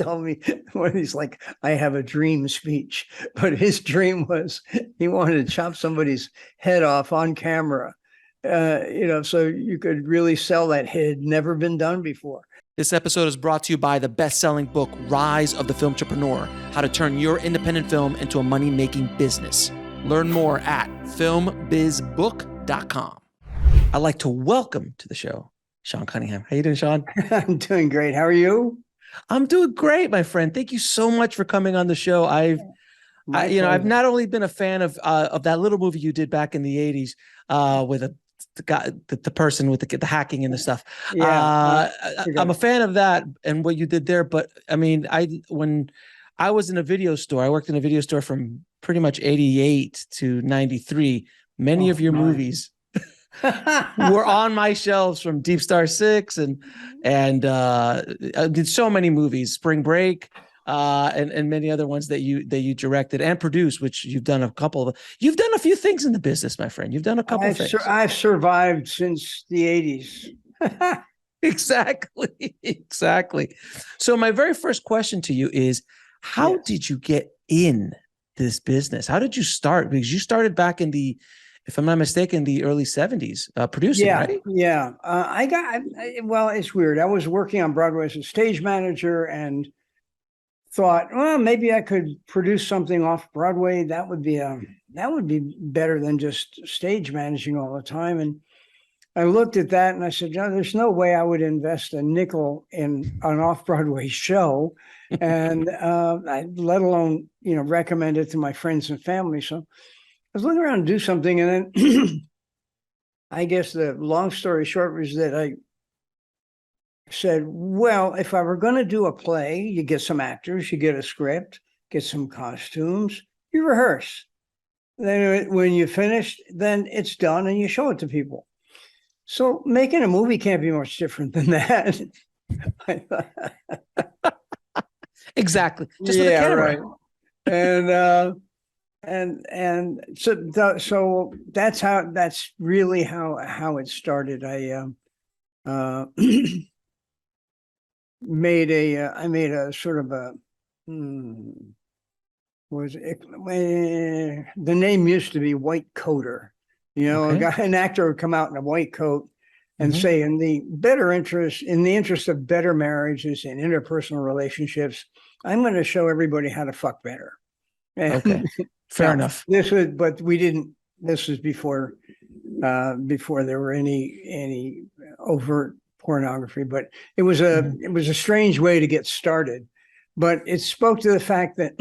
told me when he's like, I have a dream speech, but his dream was he wanted to chop somebody's head off on camera, so you could really sell that head. Never been done before. This episode is brought to you by the best-selling book, Rise of the Film Entrepreneur, How to Turn Your Independent Film into a Money-Making Business. Learn more at filmbizbook.com. I'd like to welcome to the show, Sean Cunningham. How you doing, Sean? I'm doing great. How are you? I'm doing great, my friend. Thank you so much for coming on the show. I've not only been a fan of that little movie you did back in the 80s with the guy, the person with the hacking and the stuff. Yeah, I'm a fan of that and what you did there. But I mean, when I was in a video store, I worked in a video store from pretty much 88 to 93. Many of your movies were on my shelves, from Deep Star 6 and I did so many movies, Spring Break, and many other ones that you directed and produced, which you've done a couple of. You've done a few things in the business, my friend. You've done a couple of things. I've survived since the 80s. Exactly. So my very first question to you is, how did you get in this business? How did you start? Because you started back in the, if I'm not mistaken, the early 70s producing, right? Yeah. Well, it's weird. I was working on Broadway as a stage manager and thought, well, maybe I could produce something off Broadway. That would be better than just stage managing all the time. And I looked at that and I said, no, there's no way I would invest a nickel in an off-Broadway show, and let alone recommend it to my friends and family. So I was looking around to do something, and then I guess the long story short was that I said, well, if I were going to do a play, you get some actors, you get a script, get some costumes, you rehearse. Then when you finish, then it's done and you show it to people. So making a movie can't be much different than that. Exactly. Just with a camera. Right. And so that's really how it started. I made a sort of a the name used to be White Coater. An actor would come out in a white coat and say, in the interest of better marriages and interpersonal relationships, I'm going to show everybody how to fuck better. Okay. Fair enough. This was before there were any overt pornography, but it was a strange way to get started. But it spoke to the fact that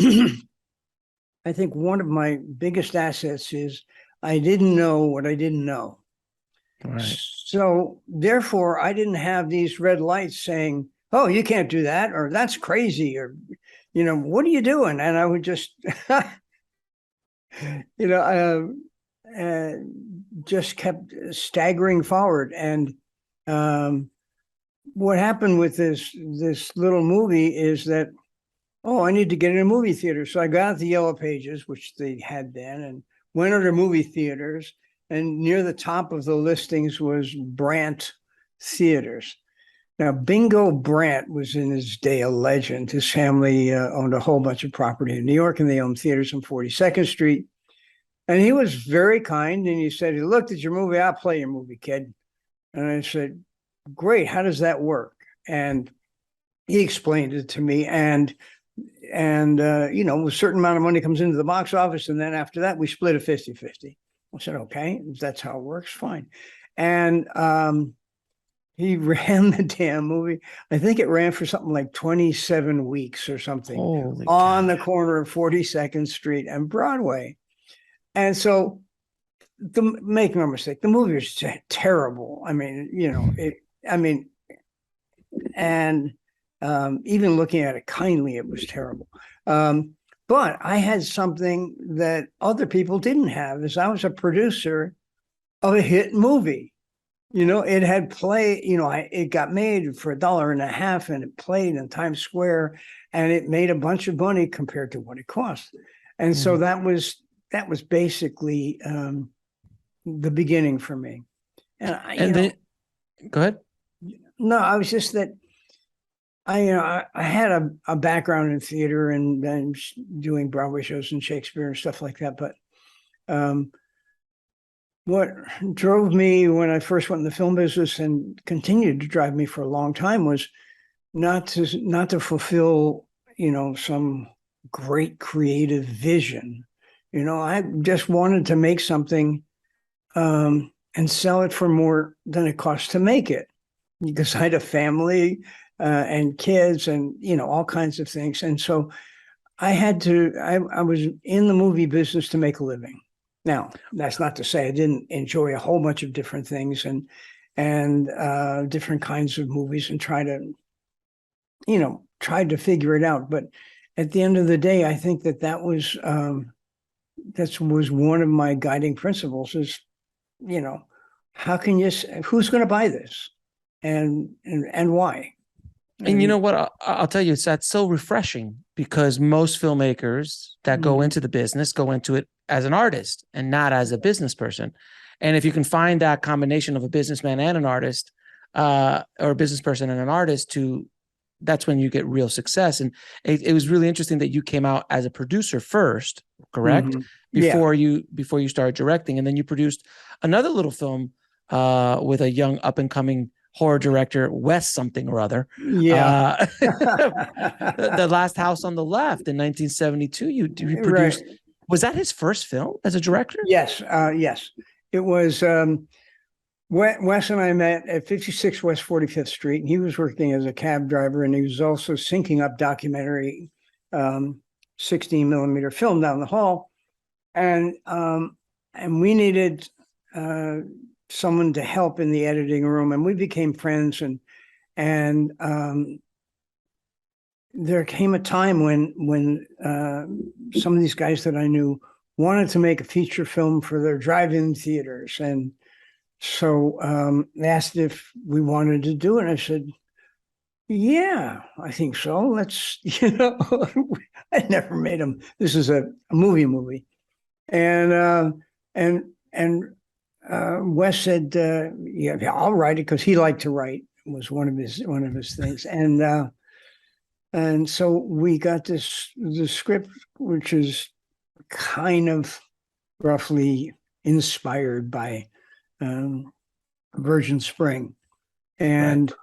I think one of my biggest assets is I didn't know what I didn't know. Right. So therefore, I didn't have these red lights saying, oh, you can't do that, or that's crazy, or, what are you doing? And I would just, just kept staggering forward. And what happened with this little movie is that, I need to get in a movie theater. So I got the Yellow Pages, which they had then, and went under movie theaters, and near the top of the listings was Brandt Theaters. Now, Bingo Brandt was in his day a legend. His family owned a whole bunch of property in New York, and they owned theaters on 42nd Street. And he was very kind, and he said, he looked at your movie, I'll play your movie, kid. And I said, great, how does that work? And he explained it to me, and a certain amount of money comes into the box office, and then after that we split a 50-50. I said, okay, if that's how it works, fine. And he ran the damn movie. I think it ran for something like 27 weeks or something. Holy on God. the corner of 42nd Street and Broadway. And so, make no mistake, the movie was terrible. I mean, even looking at it kindly, it was terrible. But I had something that other people didn't have, is I was a producer of a hit movie. It had played, it got made for $1.50, and it played in Times Square, and it made a bunch of money compared to what it cost. And so that was basically the beginning for me. And then, go ahead. No, I was just that I had a background in theater and doing Broadway shows and Shakespeare and stuff like that. But what drove me when I first went in the film business and continued to drive me for a long time was not to fulfill, some great creative vision. I just wanted to make something and sell it for more than it cost to make it, because I had a family and kids and, all kinds of things. And so I was in the movie business to make a living. Now, that's not to say I didn't enjoy a whole bunch of different things and different kinds of movies and tried to figure it out. But at the end of the day, I think that was one of my guiding principles is, who's going to buy this and why? And you know what? I'll tell you, that's so refreshing, because most filmmakers that go into the business go into it as an artist and not as a business person. And if you can find that combination of a businessman and an artist, or a business person and an artist, that's when you get real success. And it was really interesting that you came out as a producer first, correct? Before you started directing, and then you produced another little film with a young up and coming horror director, Wes something or other. Yeah. The Last House on the Left in 1972. You produced. Right. Was that his first film as a director? Yes. Yes. It was. Wes and I met at 56 West 45th Street, and he was working as a cab driver, and he was also syncing up documentary 16 millimeter film down the hall. And we needed someone to help in the editing room, and we became friends. And there came a time when some of these guys that I knew wanted to make a feature film for their drive-in theaters, and so they asked if we wanted to do it. And I said, "Yeah, I think so. Let's." I never made them. This is a movie, and Wes said, "Yeah, I'll write it," because he liked to write. It was one of his things, and so we got the script, which is kind of roughly inspired by Virgin Spring, and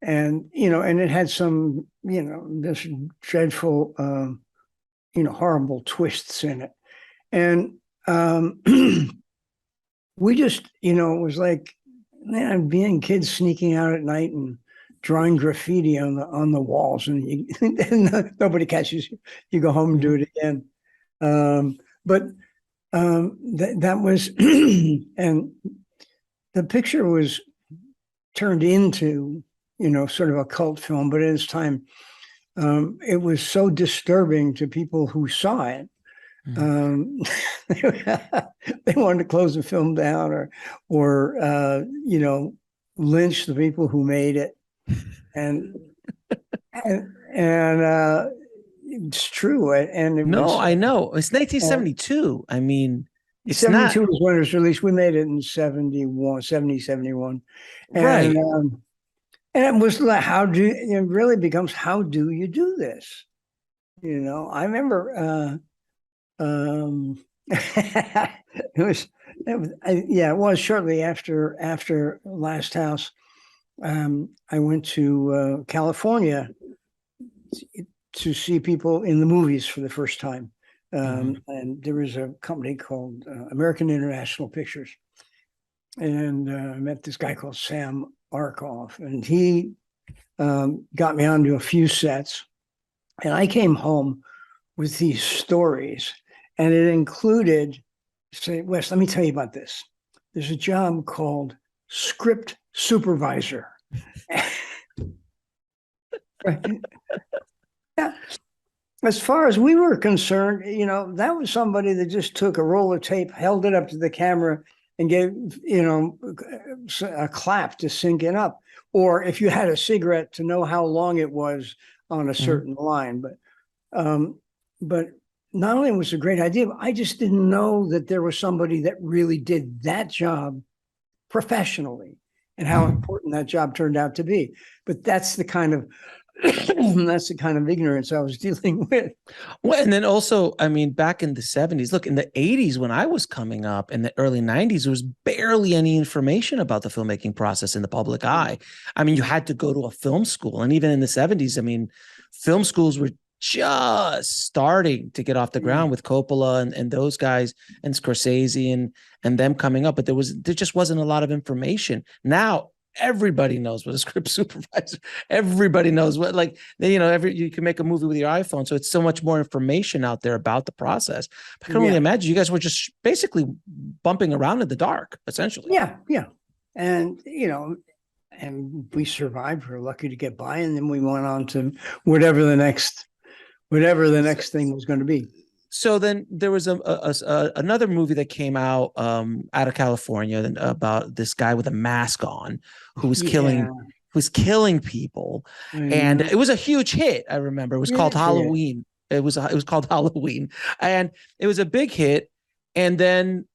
it had some this dreadful horrible twists in it, and we just it was like, man, being kids sneaking out at night and drawing graffiti on the walls, and nobody catches you. You go home and do it again. But that was and the picture was turned into sort of a cult film, but at its time it was so disturbing to people who saw it. They wanted to close the film down or lynch the people who made it, and it's true. And I know it's 1972. I mean, it's 72 was when it was released. We made it in 71. And, right. And it was like, it really becomes, how do you do this? I remember it was shortly after Last House. I went to California to see people in the movies for the first time. And there was a company called American International Pictures. And I met this guy called Sam Arkoff, and he got me onto a few sets. And I came home with these stories, and it included, say, Wes, let me tell you about this. There's a job called script supervisor. Yeah. As far as we were concerned, that was somebody that just took a roll of tape, held it up to the camera, and gave, a clap to sync it up. Or if you had a cigarette, to know how long it was on a certain line. But not only was it a great idea, but I just didn't know that there was somebody that really did that job professionally, and how important that job turned out to be. But that's the kind of That's the kind of ignorance I was dealing with. Well, and then also, I mean, back in the 70s, look, in the 80s, when I was coming up, in the early 90s, there was barely any information about the filmmaking process in the public eye. I mean, you had to go to a film school. And even in the 70s, I mean, film schools were just starting to get off the ground with Coppola and those guys and Scorsese and them coming up, but there just wasn't a lot of information. Now everybody knows what a script supervisor. Everybody knows what, like, you know, you can make a movie with your iPhone, so it's so much more information out there about the process. I can only imagine you guys were just basically bumping around in the dark, essentially. Yeah, and you know, and we survived. We're lucky to get by, and then we went on to whatever the next thing was going to be. So then there was another movie that came out of California about this guy with a mask on who was killing people, and it was a huge hit. I remember it was called Halloween. It was called Halloween, and it was a big hit. And then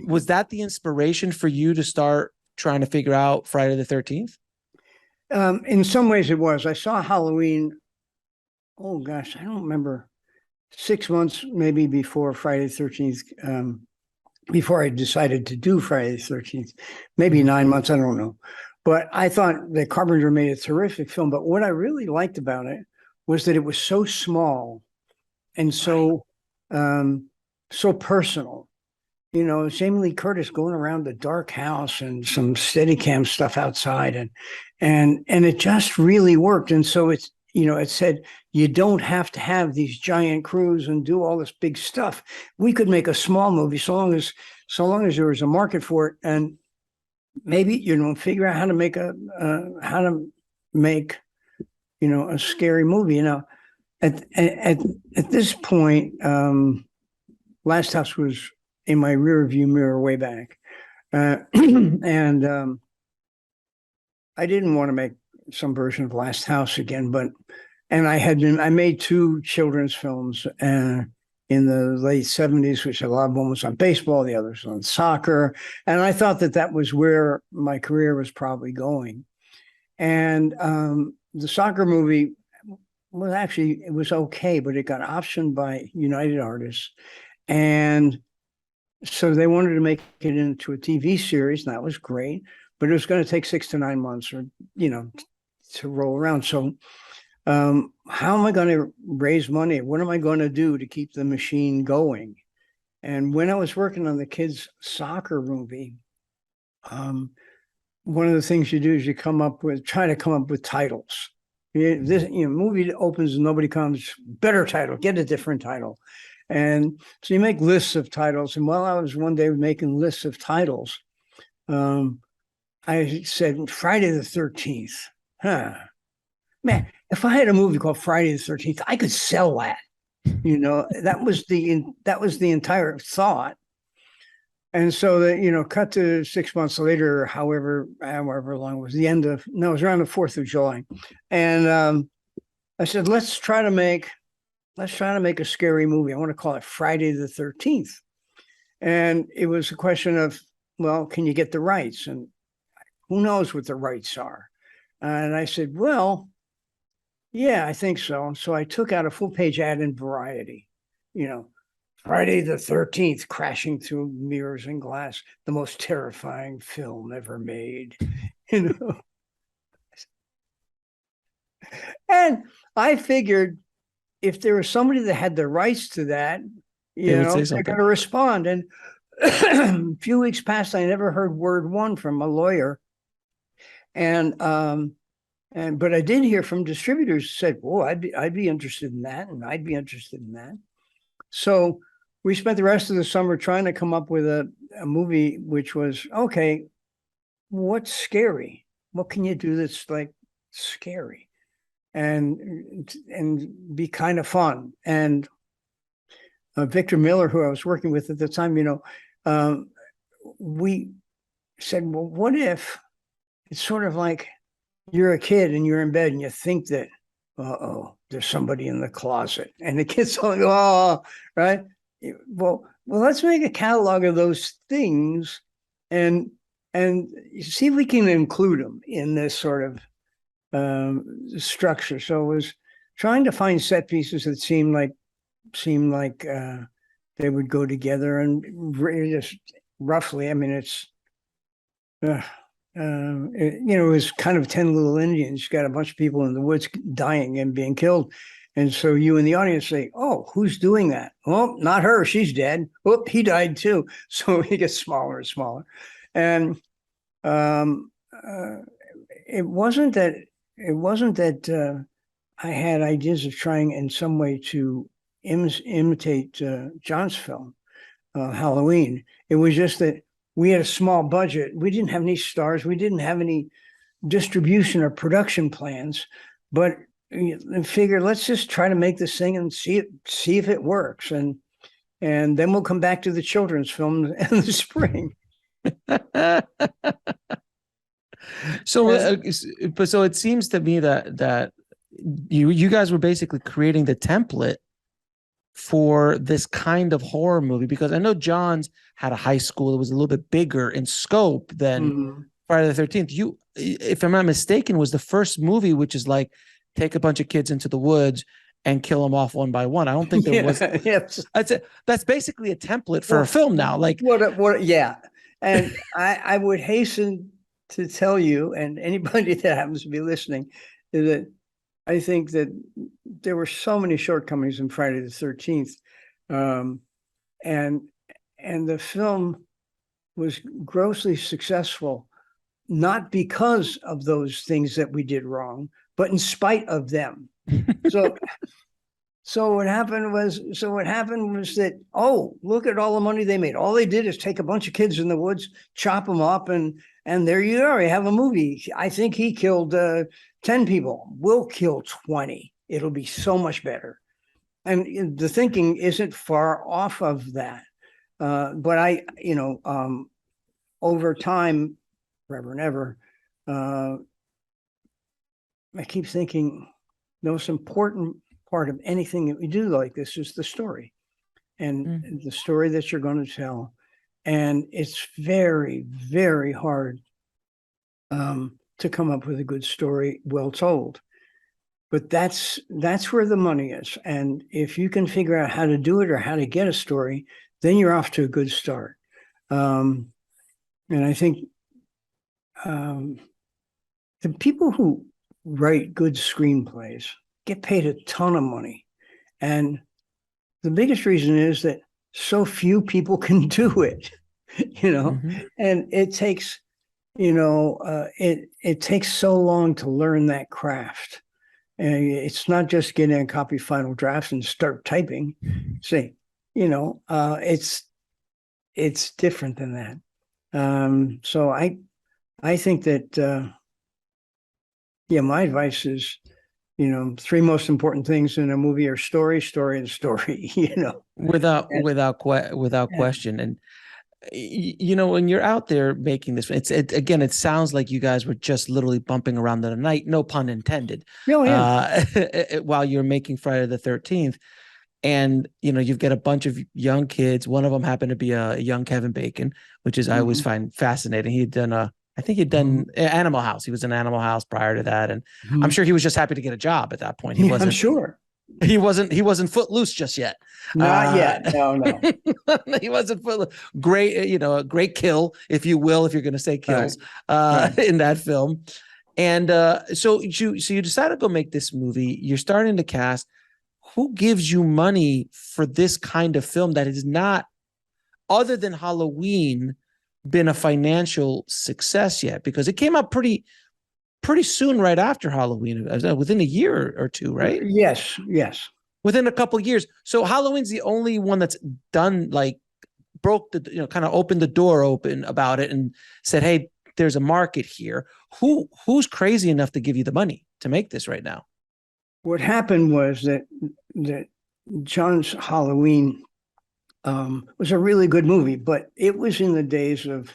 was that the inspiration for you to start trying to figure out Friday the 13th? In some ways, it was. I saw Halloween. Oh gosh, I don't remember. 6 months maybe before Friday the 13th, before I decided to do Friday the 13th, maybe 9 months, I don't know. But I thought that Carpenter made a terrific film. But what I really liked about it was that it was so small and so so personal. You know, Jamie Lee Curtis going around the dark house and some Steadicam stuff outside, and it just really worked. And so it's, you know, it said, you don't have to have these giant crews and do all this big stuff. We could make a small movie so long as there was a market for it, and maybe, you know, figure out how to make you know, a scary movie. You know, at this point, Last House was in my rear view mirror way back, and I didn't want to make some version of Last House again, I made 2 children's films in the late 70s, which a lot of them was on baseball, the others on soccer. And I thought that was where my career was probably going. And the soccer movie it was okay, but it got optioned by United Artists. And so they wanted to make it into a TV series, and that was great, but it was going to take 6 to 9 months or, you know, to roll around. So how am I going to raise money? What am I going to do to keep the machine going? And when I was working on the kids' soccer movie, one of the things you do is you try to come up with titles. This, you know, movie opens and nobody comes, better title, get a different title. And so you make lists of titles. And while I was one day making lists of titles, I said, Friday the 13th. Man, if I had a movie called Friday the 13th, I could sell that. You know, that was the entire thought. And so that, you know, cut to 6 months later, however long it was, it was around the 4th of July. And I said, let's try to make a scary movie. I want to call it Friday the 13th. And it was a question of, well, can you get the rights? And who knows what the rights are? And I said, well, yeah, I think so. So I took out a full-page ad in Variety, you know, Friday the 13th, crashing through mirrors and glass, the most terrifying film ever made, you know. And I figured if there was somebody that had the rights to that, they're going to respond. And a few weeks passed, I never heard word one from a lawyer. But I did hear from distributors who said, "Oh, I'd be interested in that, and I'd be interested in that." So we spent the rest of the summer trying to come up with a movie which was, okay, what's scary? What can you do that's like scary and be kind of fun? And Victor Miller, who I was working with at the time, you know, we said, well, what if it's sort of like you're a kid and you're in bed and you think that, there's somebody in the closet, and the kid's like, oh, right? Well, let's make a catalog of those things and see if we can include them in this sort of structure. So it was trying to find set pieces that seemed like they would go together, and just roughly, I mean, it's it was kind of 10 little Indians. You got a bunch of people in the woods dying and being killed. And so you in the audience say, oh, who's doing that? Well, not her. She's dead. Oh, he died too. So he gets smaller and smaller. And it wasn't that I had ideas of trying in some way to imitate John's film, Halloween. It was just that we had a small budget. We didn't have any stars. We didn't have any distribution or production plans, but figure, let's just try to make this thing and see if it works. And then we'll come back to the children's film in the spring. So it seems to me that you guys were basically creating the template for this kind of horror movie, because I know John's had a high school that was a little bit bigger in scope than Friday the 13th. You, if I'm not mistaken, was the first movie which is like take a bunch of kids into the woods and kill them off one by one. I don't think there was. Yes. That's basically a template for a film now. Like yeah. And I would hasten to tell you, and anybody that happens to be listening, is that I think that there were so many shortcomings in Friday the 13th. And the film was grossly successsul, not because of those things that we did wrong, but in spite of them. So what happened was that, oh, look at all the money they made. All they did is take a bunch of kids in the woods, chop them up, and there you are. You have a movie. I think he killed 10 people. We'll kill 20. It'll be so much better. And the thinking isn't far off of that. But I, over time, forever and ever, I keep thinking the most important part of anything that we do like this is the story, and the story that you're going to tell. And it's very, very hard to come up with a good story well told. But that's where the money is. And if you can figure out how to do it or how to get a story, then you're off to a good start. And I think the people who write good screenplays get paid a ton of money. And the biggest reason is that so few people can do it, and it takes, it takes so long to learn that craft. And it's not just getting a copy final drafts and start typing. See, it's different than that. So I think that, my advice is, three most important things in a movie are story, and story, without question. And when you're out there making this, again, it sounds like you guys were just literally bumping around the night, no pun intended. Oh, yeah. While you're making Friday the 13th. And, you've got a bunch of young kids. One of them happened to be a young Kevin Bacon, which is, I always find fascinating. He'd done Animal House. He was in Animal House prior to that. And I'm sure he was just happy to get a job at that point. He wasn't. I'm sure. He wasn't footloose just yet. Not yet. No. He wasn't footloose. Great, a great kill, if you will, if you're going to say kills, in that film. And so you decided to go make this movie. You're starting to cast. Who gives you money for this kind of film that is not, other than Halloween, been a financial success yet? Because it came out pretty soon right after Halloween, within a year or two, right? Yes. Within a couple of years. So Halloween's the only one that's done, like, broke the, kind of opened the door open about it and said, hey, there's a market here. Who's crazy enough to give you the money to make this right now? What happened was that John's Halloween was a really good movie, but it was in the days of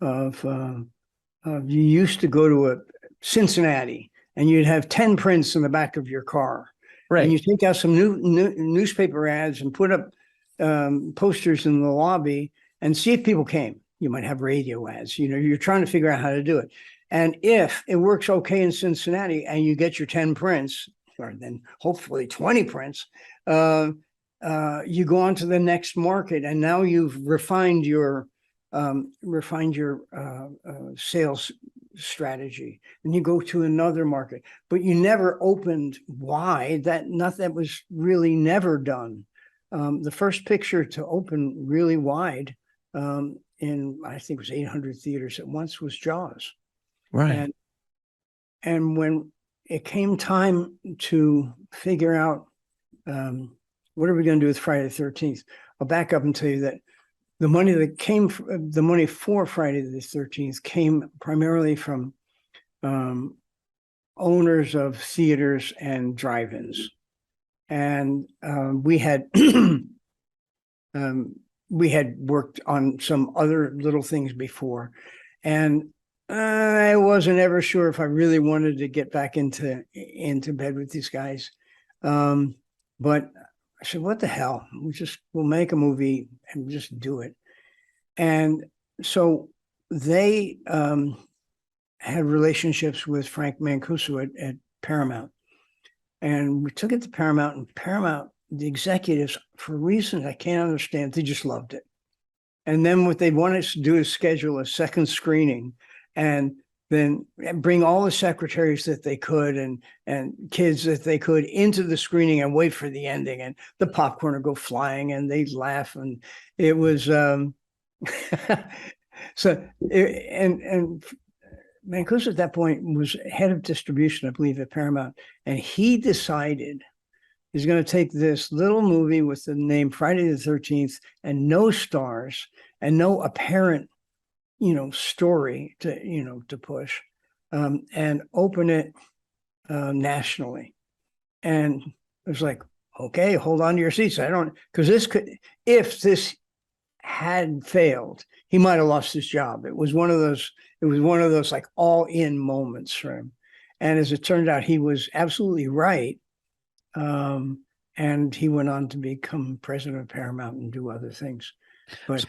you used to go to a Cincinnati and you'd have 10 prints in the back of your car. Right. And you take out some new newspaper ads and put up posters in the lobby and see if people came. You might have radio ads. You're trying to figure out how to do it. And if it works okay in Cincinnati and you get your 10 prints, or then hopefully 20 prints, you go on to the next market, and now you've refined your sales strategy, and you go to another market, but you never opened wide. That was really never done. The first picture to open really wide in, I think it was 800 theaters at once, was Jaws. Right. And when it came time to figure out what are we going to do with Friday the 13th, I'll back up and tell you that the money for Friday the 13th came primarily from owners of theaters and drive-ins. And we had worked on some other little things before, and I wasn't ever sure if I really wanted to get back into bed with these guys. But I said, what the hell? We'll make a movie and just do it. And so they had relationships with Frank Mancuso at Paramount. And we took it to Paramount, and Paramount, the executives, for reasons I can't understand, they just loved it. And then what they wanted us to do is schedule a second screening, and then bring all the secretaries that they could and kids that they could into the screening and wait for the ending, and the popcorn would go flying and they'd laugh. And it was and Mancuso at that point was head of distribution, I believe, at Paramount, and he decided he's going to take this little movie with the name Friday the 13th and no stars and no apparent story to push, and open it nationally. And it was like, okay, hold on to your seats. If this had failed, he might have lost his job. It was one of those like all in moments for him. And as it turned out, he was absolutely right. And he went on to become president of Paramount and do other things. But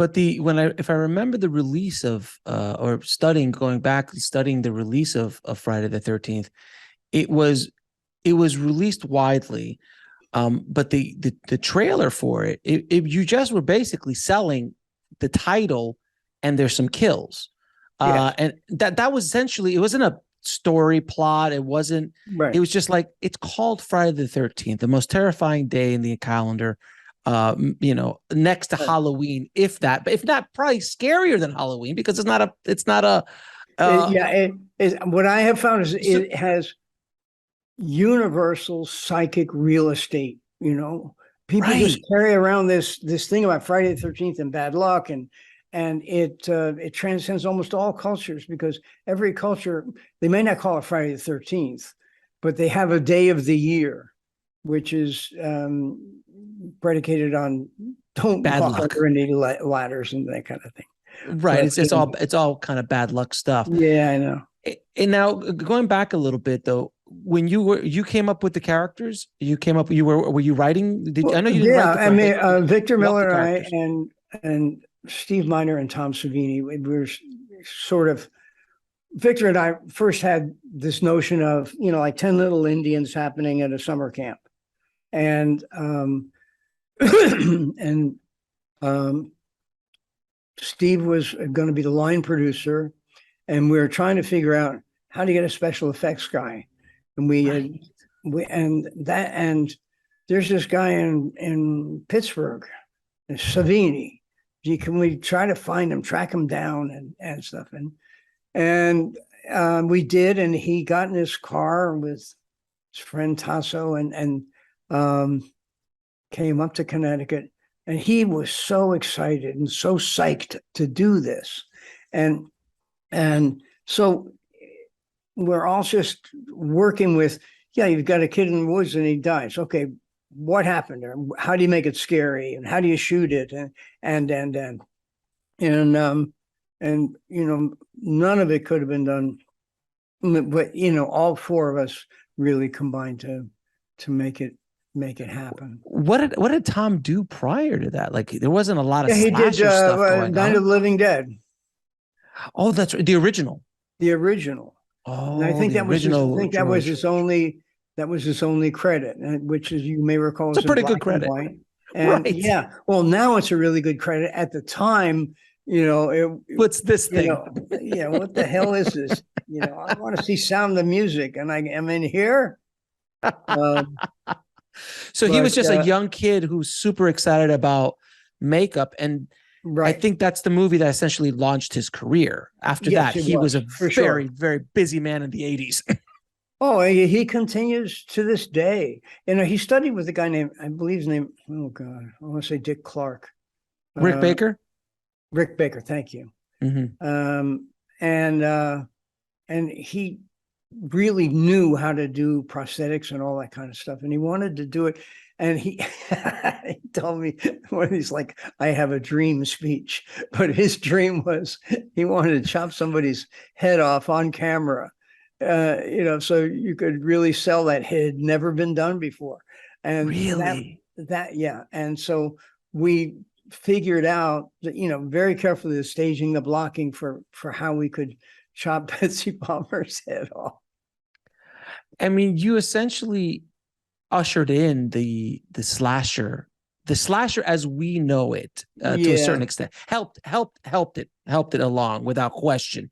if I remember the release of going back and studying the release of Friday the 13th, it was released widely, but the trailer for it you just were basically selling the title, and there's some kills, and that was essentially, it wasn't a story plot. It wasn't right. It was just like, it's called Friday the 13th, the most terrifying day in the calendar. Next to Halloween, if not probably scarier than Halloween, because it's not a what I have found is it has universal psychic real estate. People just carry around this thing about Friday the 13th and bad luck, and it transcends almost all cultures, because every culture, they may not call it Friday the 13th, but they have a day of the year, which is predicated on don't walk under any ladders and that kind of thing. Right. But, it's all kind of bad luck stuff. Yeah, I know. And now going back a little bit though, when you came up with the characters, were you writing? I know you didn't write the characters. I mean, Victor Miller and I and Steve Miner and Tom Savini, we were sort of, Victor and I first had this notion of, like 10 little Indians happening at a summer camp. And Steve was going to be the line producer, and we were trying to figure out how to get a special effects guy. And there's this guy in Pittsburgh, Savini. Can we try to find him, track him down and stuff? And we did, and he got in his car with his friend Tasso and came up to Connecticut, and he was so excited and so psyched to do this. And so we're all just working with, you've got a kid in the woods and he dies. Okay, what happened there? How do you make it scary? And how do you shoot it? And none of it could have been done. But, all four of us really combined to make it happen. What did Tom do prior to that? Like, there wasn't a lot of he did stuff going Night of the Living Dead. Oh, that's right. The original. the original. And I Oh, think the that was his, I original think that was George. his only, that was his only credit, which is, you may recall, It's a is in pretty good black and credit. white. And Right. yeah, well, now it's a really good credit. At the time, What's this thing? yeah, what the hell is this? I want to see Sound of Music, and I am in here. Um, So he was but just a young kid who's super excited about makeup. And I right, think that's the movie that essentially launched his career. After yes, that, it he was was a for very, sure. very busy man in the 80s. Oh, he continues to this day. He studied with a guy named, I believe his name, oh God, I want to say Dick Clark. Rick Baker? Rick Baker, thank you. Mm-hmm. Um, and he really knew how to do prosthetics and all that kind of stuff, and he wanted to do it. And he, he told me one of these, like, I have a dream speech, but his dream was he wanted to chop somebody's head off on camera, so you could really sell that. It had never been done before. And Really? yeah. And so we figured out that, very carefully, the staging, the blocking for how we could chop Betsy Palmer's head off. I mean, you essentially ushered in the slasher as we know it, to a certain extent. Helped it along without question.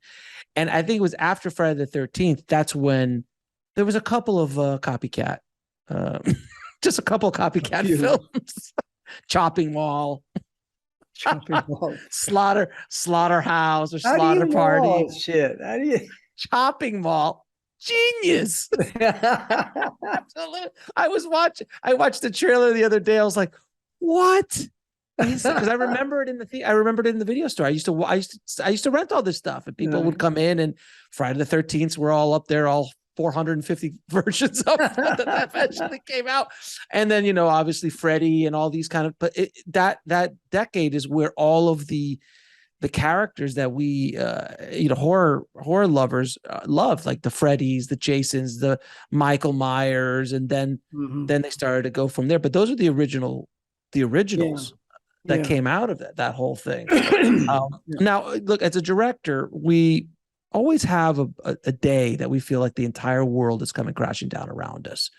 And I think it was after Friday the 13th, that's when there was a couple of copycat, just a couple of copycat films. Chopping Wall, Slaughterhouse, or Slaughter Party. Shit? How do you? Chopping Mall, genius. I watched the trailer the other day. I was like, what? Because I remember it in the I remembered it in the video store. I used to rent all this stuff, and people would come in, and Friday the 13th, we're all up there, all 450 versions of that eventually came out. And then, obviously Freddy and all these kind of, but that decade is where all of the characters that we, horror lovers loved, like the Freddys, the Jasons, the Michael Myers, and then they started to go from there. But those are the originals that came out of that whole thing. Now, look, as a director, we always have a day that we feel like the entire world is coming crashing down around us.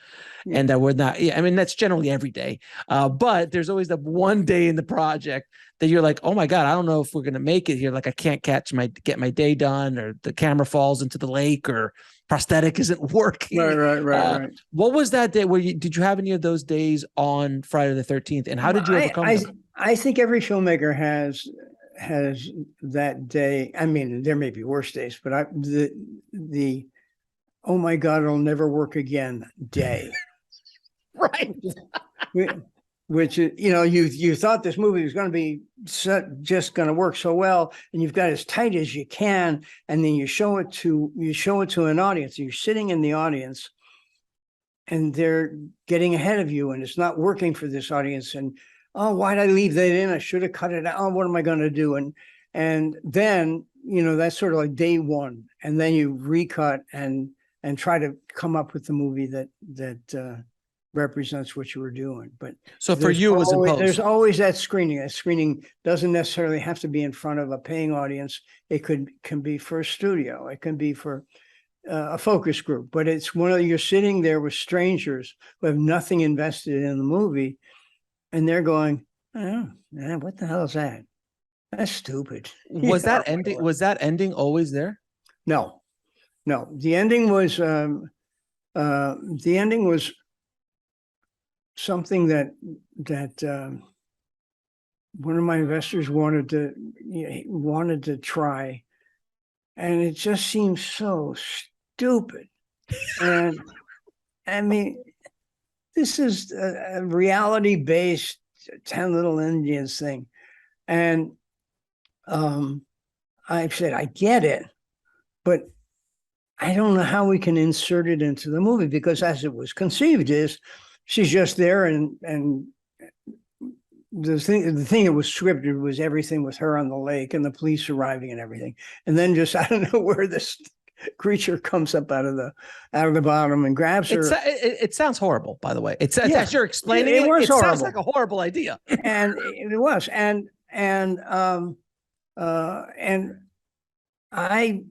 And that we're not, I mean, that's generally every day. But there's always that one day in the project that you're like, oh my God, I don't know if we're going to make it here. Like, I can't get my day done, or the camera falls into the lake, or prosthetic isn't working. Right. What was that day? Did you have any of those days on Friday the 13th? And how did you overcome them? I think every filmmaker has that day. I mean, there may be worse days, but the oh my God, it'll never work again day. Right. Which is, you thought this movie was going to be just going to work so well, and you've got as tight as you can, and then you show it to an audience. You're sitting in the audience, and they're getting ahead of you, and it's not working for this audience. And oh, why'd I leave that in? I should have cut it out. Oh, what am I going to do? And then that's sort of like day one, and then you recut and try to come up with the movie that represents what you were doing. But so for you, it was in post. There's always that screening. That screening doesn't necessarily have to be in front of a paying audience. It can be for a studio. It can be for a focus group. But it's you're sitting there with strangers who have nothing invested in the movie, and they're going, "Oh, man, what the hell is that? That's stupid." Was that ending always there? No. The ending was something that one of my investors wanted to try, and it just seems so stupid. And I mean, this is a reality-based 10 Little Indians thing, and I said, I get it, but I don't know how we can insert it into the movie, because as it was conceived is, she's just there, and the thing that was scripted was everything with her on the lake and the police arriving and everything. And then just, I don't know where this creature comes up out of the bottom and grabs her. It sounds horrible, by the way. As you're explaining it sounds like a horrible idea. And it was. And I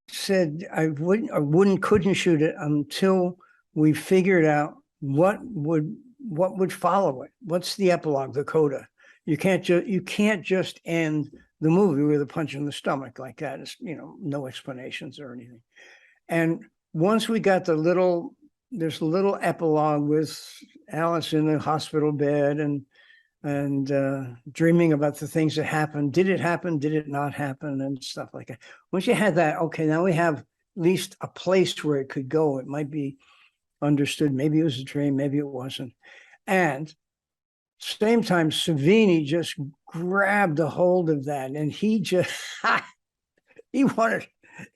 said I couldn't shoot it until we figured out what would follow it. What's the epilogue, the coda? You can't just end the movie with a punch in the stomach like that. It's, no explanations or anything. And once we got this little epilogue with Alice in the hospital bed and dreaming about the things that happened. Did it happen? Did it not happen? And stuff like that. Once you had that, okay, now we have at least a place where it could go. It might be understood. Maybe it was a dream. Maybe it wasn't. And same time, Savini just grabbed a hold of that, and he just he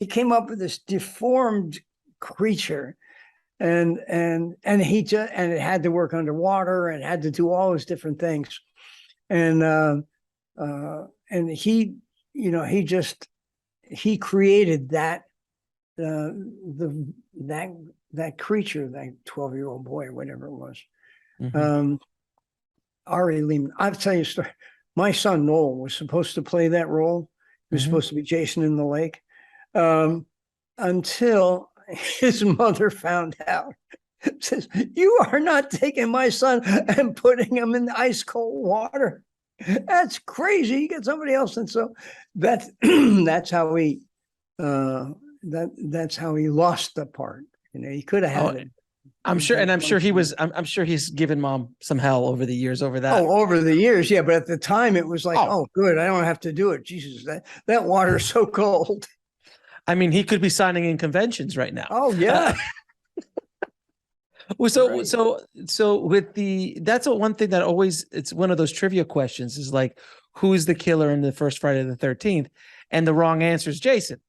came up with this deformed creature, and it had to work underwater and had to do all those different things, and he he created that that creature, that 12-year-old boy or whatever it was. Mhm. Ari Lehman. I'll tell you a story. My son Noel was supposed to play that role. He was Mhm. supposed to be Jason in the lake, until his mother found out. Says, "You are not taking my son and putting him in the ice cold water. That's crazy. You get somebody else." And so that's that's how he that's how he lost the part. He could have had Oh, it. I'm sure, and I'm sure I'm sure he's given mom some hell over the years over that. Oh, over the years, yeah. But at the time, it was like, Oh. oh, good, I don't have to do it. Jesus, that water is so cold. I mean, he could be signing in conventions right now. Oh, yeah. Well, so Right. so with that's one thing that always, it's one of those trivia questions, is like, who is the killer in the first Friday the 13th? And the wrong answer is Jason,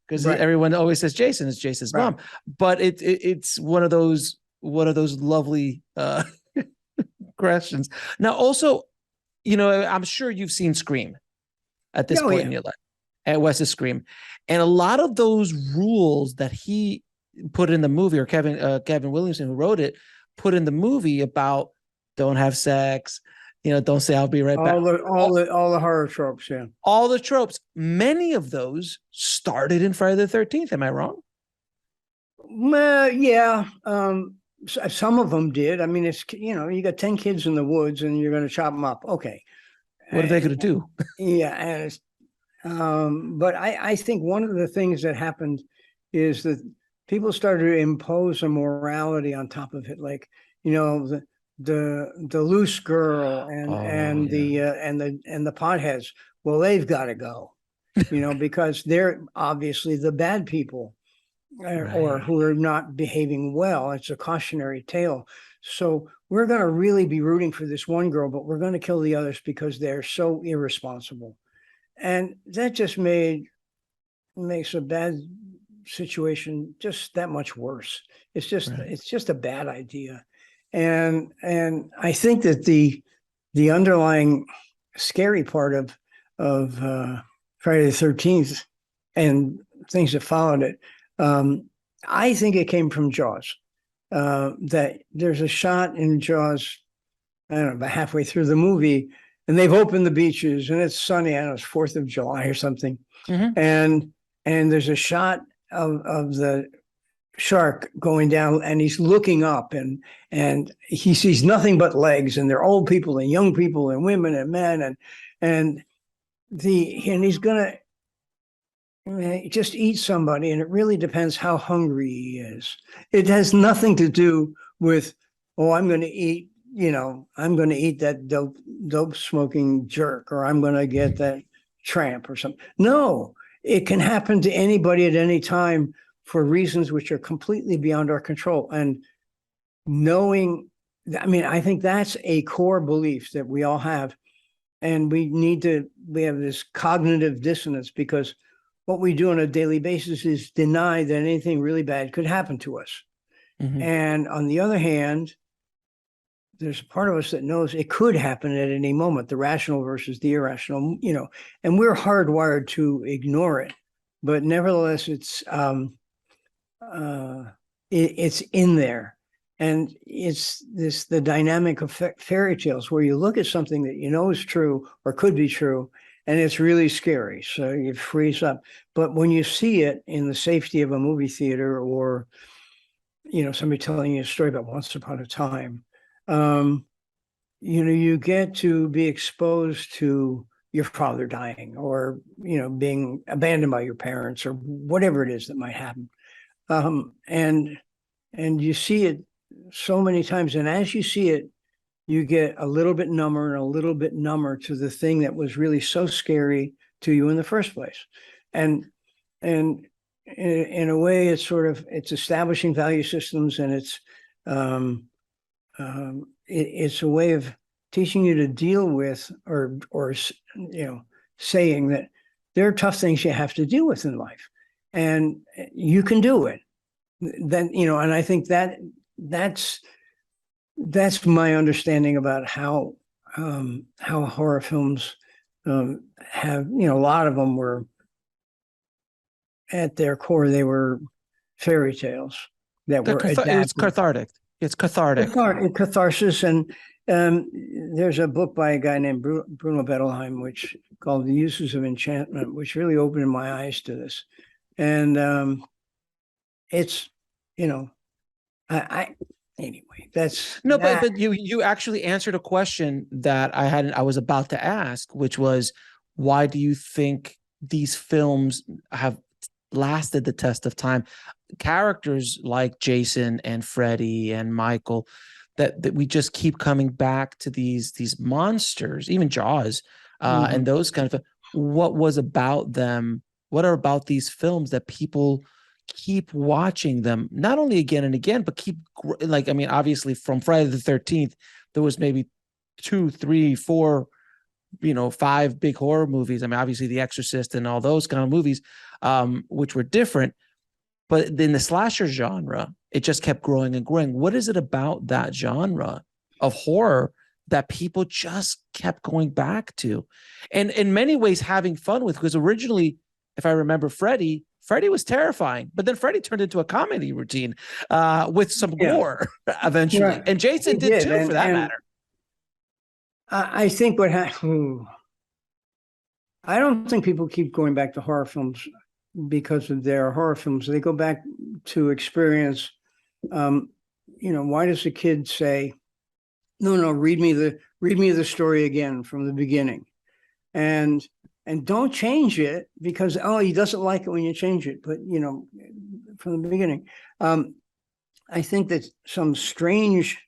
because Right. everyone always says Jason is Jason's Right. mom. But it's one of those lovely questions. Now, also, I'm sure you've seen Scream at this Oh, point yeah. in your life, at Wes's Scream, and a lot of those rules that he put in the movie, or Kevin Williamson, who wrote it, put in the movie about don't have sex, don't say I'll be right back. All the horror tropes, yeah. All the tropes. Many of those started in Friday the 13th. Am I wrong? Yeah. Some of them did. I mean, it's, you got 10 kids in the woods and you're going to chop them up. Okay. What are they going to do? Yeah. And it's, but I think one of the things that happened is that people started to impose a morality on top of it, like, the loose girl and the potheads. Well, they've got to go, because they're obviously the bad people, or Right. who are not behaving well. It's a cautionary tale. So we're going to really be rooting for this one girl, but we're going to kill the others because they're so irresponsible. And that just makes a bad situation just that much worse. It's just a bad idea. And I think that the underlying scary part of Friday the 13th and things that followed it, I think it came from Jaws. That there's a shot in Jaws, I don't know, about halfway through the movie, and they've opened the beaches and it's sunny. I don't know, it's 4th of July or something. Mhm. And there's a shot of the shark going down, and he's looking up, and he sees nothing but legs, and they're old people and young people and women and men, and he's gonna just eat somebody, and it really depends how hungry he is. It has nothing to do with, oh, I'm going to eat, I'm going to eat that dope smoking jerk, or I'm going to get that tramp or something. No, it can happen to anybody at any time for reasons which are completely beyond our control. And knowing, I think that's a core belief that we all have. And we have this cognitive dissonance, because what we do on a daily basis is deny that anything really bad could happen to us. Mhm. And on the other hand, there's a part of us that knows it could happen at any moment, the rational versus the irrational, and we're hardwired to ignore it. But nevertheless, it's in there. And it's the dynamic of fairy tales, where you look at something that is true or could be true, and it's really scary. So you freeze up. But when you see it in the safety of a movie theater, or, somebody telling you a story about once upon a time, you get to be exposed to your father dying, or, being abandoned by your parents, or whatever it is that might happen. And you see it so many times. And as you see it, you get a little bit number and a little bit number to the thing that was really so scary to you in the first place. And in a way, it's establishing value systems, and it's a way of teaching you to deal with, or saying that there are tough things you have to deal with in life, and you can do it. Then, and I think that's my understanding about how horror films have, a lot of them were, at their core, they were fairy tales that were It's cathartic. It's cathartic. Catharsis. And there's a book by a guy named Bruno Bettelheim, which called The Uses of Enchantment, which really opened my eyes to this. And it's, anyway, that's no, but you actually answered a question that I was about to ask, which was, why do you think these films have lasted the test of time? Characters like Jason and Freddy and Michael, that we just keep coming back to these monsters, even Jaws, and those kind of. What was about them? What are about these films that people keep watching them, not only again and again, but keep, like, I mean, obviously from Friday the 13th, there was maybe 2, 3, 4, 5 big horror movies. I mean, obviously The Exorcist and all those kind of movies, which were different, but in the slasher genre, it just kept growing and growing. What is it about that genre of horror that people just kept going back to, and in many ways having fun with? Because originally, if I remember, Freddy was terrifying, but then Freddy turned into a comedy routine with some gore eventually. Right. And Jason did too, for that matter. I think what happened, I don't think people keep going back to horror films because of their horror films. They go back to experience, why does a kid say, no, read me the story again from the beginning. And don't change it because, he doesn't like it when you change it. But, from the beginning, I think that some strange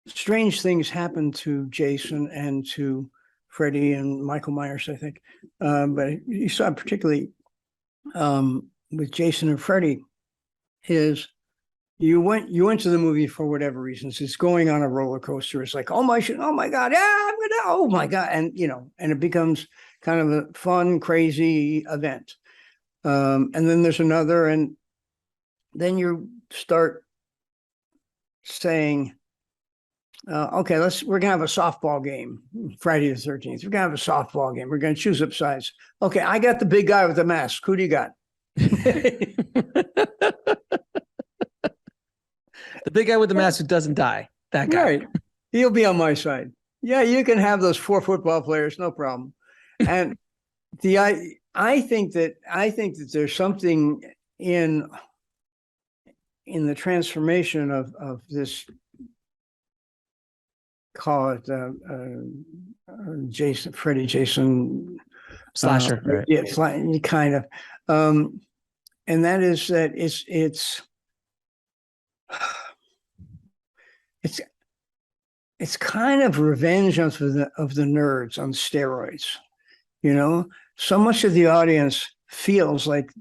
things happened to Jason and to Freddy and Michael Myers, I think. But you saw particularly with Jason and Freddy is you went to the movie for whatever reasons. It's going on a roller coaster. It's like, oh my God, oh my God. And, and it becomes kind of a fun, crazy event. And then there's another, and then you start saying, okay, we're gonna have a softball game, Friday the 13th. We're gonna have a softball game. We're gonna choose up sides. Okay, I got the big guy with the mask. Who do you got? The big guy with the mask who doesn't die. That guy. Right. He'll be on my side. Yeah, you can have those 4 football players, no problem. And I think that there's something in the transformation of this, call it Jason slasher, right? Yeah, kind of, and that is that it's kind of revenge of the nerds on steroids. So much of the audience feels like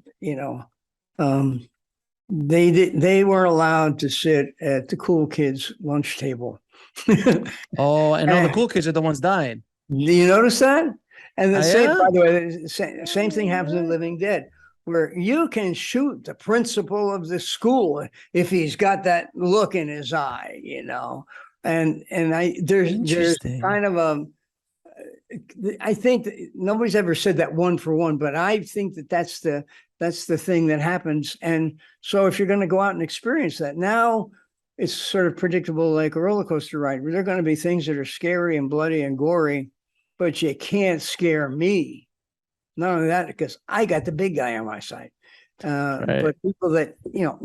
they weren't allowed to sit at the cool kids' lunch table. Oh, and all the cool kids are the ones dying. Do you notice that? And the same, by the way, same thing happens in Living Dead, where you can shoot the principal of the school if he's got that look in his eye, And there's kind of I think that nobody's ever said that one for one, but I think that's the thing that happens. And so if you're going to go out and experience that, now it's sort of predictable, like a roller coaster ride, where there are going to be things that are scary and bloody and gory, but you can't scare me. Not only that, because I got the big guy on my side. Right. But people that, you know,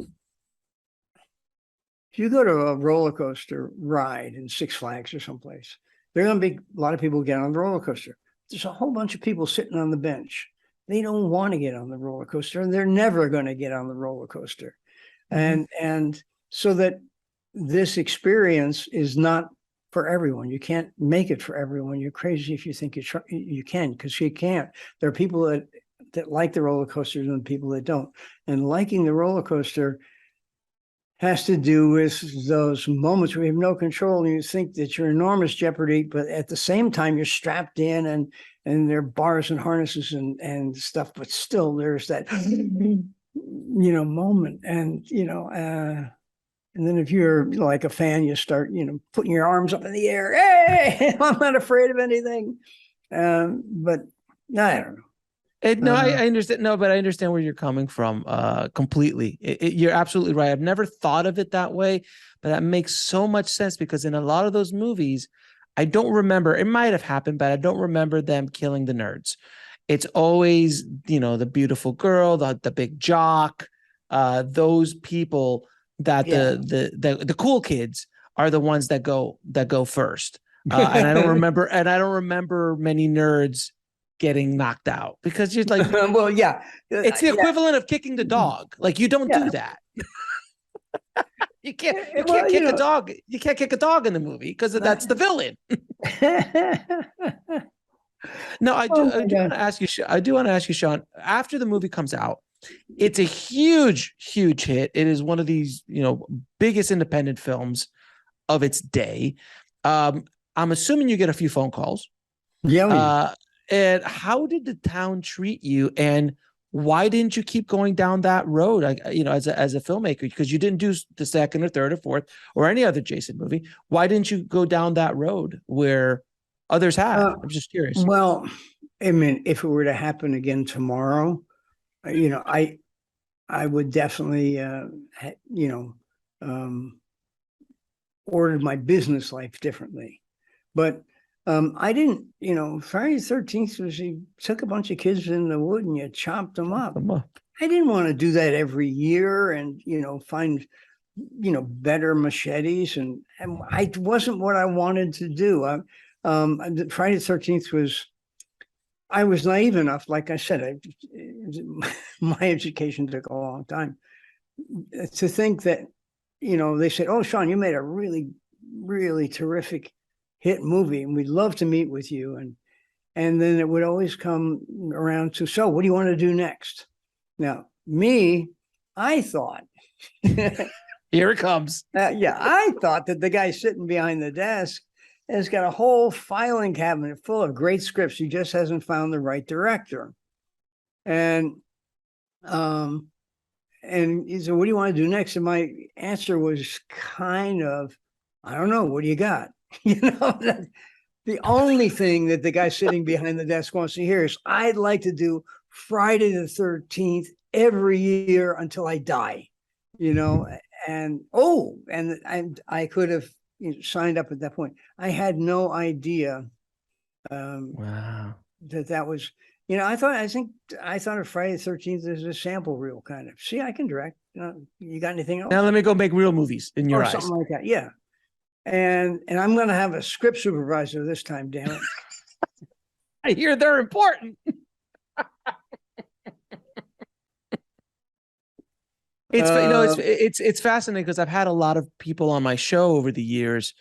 if you go to a roller coaster ride in Six Flags or someplace, there are going to be a lot of people get on the roller coaster. There's a whole bunch of people sitting on the bench. They don't want to get on the roller coaster, and they're never going to get on the roller coaster. And so that this experience is not for everyone. You can't make it for everyone. You're crazy if you think you can, because you can't. There are people that like the roller coasters and people that don't. And liking the roller coaster has to do with those moments where you have no control and you think that you're in enormous jeopardy, but at the same time you're strapped in and there are bars and harnesses and stuff, but still there's that moment. And and then if you're like a fan, you start putting your arms up in the air. Hey, I'm not afraid of anything. But I don't know. I understand. No, but I understand where you're coming from completely. You're absolutely right. I've never thought of it that way, but that makes so much sense because in a lot of those movies, I don't remember. It might have happened, but I don't remember them killing the nerds. It's always, the beautiful girl, the big jock, those people that the cool kids are the ones that go first. And I don't remember many nerds getting knocked out because you're like, well, yeah, it's the equivalent of kicking the dog. Like you don't do that. You can't kick a dog. You can't kick a dog in the movie because that's the villain. No, I do want to ask you. I do want to ask you, Sean. After the movie comes out, it's a huge hit. It is one of these, biggest independent films of its day. I'm assuming you get a few phone calls. Yeah. And how did the town treat you? And why didn't you keep going down that road? As a filmmaker, because you didn't do the second or third or fourth or any other Jason movie. Why didn't you go down that road where others have? I'm just curious. Well, I mean, if it were to happen again tomorrow, I would definitely, ordered my business life differently. But I didn't, Friday the 13th was you took a bunch of kids in the wood and you chopped them up. I didn't want to do that every year and, find, better machetes. And I wasn't what I wanted to do. Friday the 13th I was naive enough, like I said, my education took a long time, to think that, they said, "Oh, Sean, you made a really, really terrific hit movie and we'd love to meet with you." And then it would always come around to, "So what do you want to do next?" Now, I thought, here it comes. I thought that the guy sitting behind the desk has got a whole filing cabinet full of great scripts. He just hasn't found the right director. And he said, "What do you want to do next?" And my answer was kind of, "I don't know. What do you got?" The only thing that the guy sitting behind the desk wants to hear is, "I'd like to do Friday the 13th every year until I die," and I could have signed up at that point. I had no idea Wow. that was, I thought of Friday the 13th as a sample reel kind of. See, I can direct. You got anything else? Now let me go make real movies in your eyes. Something like that. Yeah. And I'm going to have a script supervisor this time, damn it. I hear they're important. It's fascinating because I've had a lot of people on my show over the years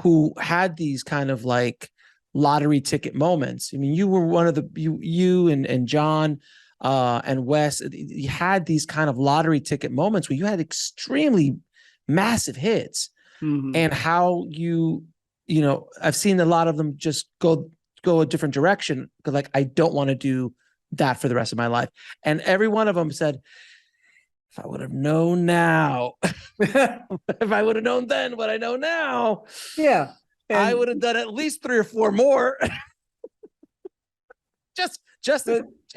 who had these kind of like lottery ticket moments. I mean, you were one of you and John and Wes, you had these kind of lottery ticket moments where you had extremely massive hits. Mm-hmm. And how I've seen a lot of them just go a different direction because like I don't want to do that for the rest of my life. And every one of them said, "If I would have known now, if I would have known then what I know now, yeah, I would have done at least 3 or 4 more,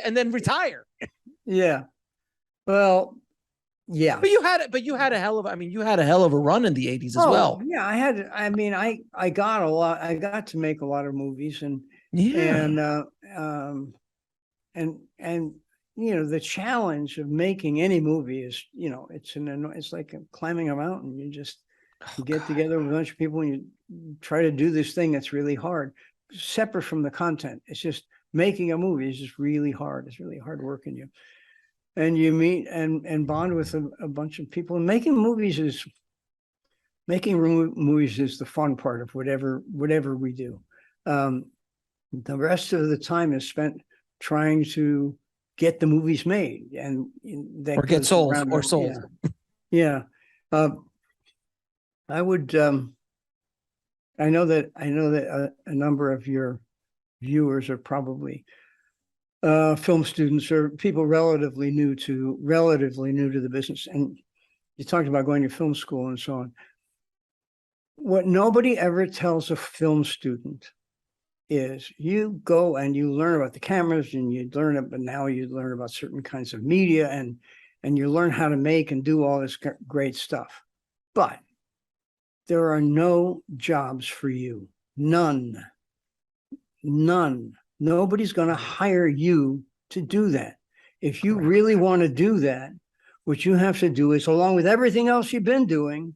and then retire." Yeah, well, yeah, but you had a hell of a run in the 80s as well. Yeah, I got a lot. I got to make a lot of movies, and Yeah. And you know, the challenge of making any movie is, you know, it's like climbing a mountain. You get together with a bunch of people and you try to do this thing that's really hard, separate from the content. It's just making a movie is just really hard. It's really hard work, and you meet and bond with a bunch of people. And making movies is the fun part of whatever we do. The rest of the time is spent trying to get the movies made, and that Or get goes sold around or the- sold. Yeah. I would, I know that a number of your viewers are probably film students or people relatively new to the business. And you talked about going to film school and so on. What nobody ever tells a film student is you go and you learn about the cameras and you learn it, but now you learn about certain kinds of media and you learn how to make and do all this great stuff. But there are no jobs for you. None. Nobody's going to hire you to do that. If you really want to do that, what you have to do is, along with everything else you've been doing,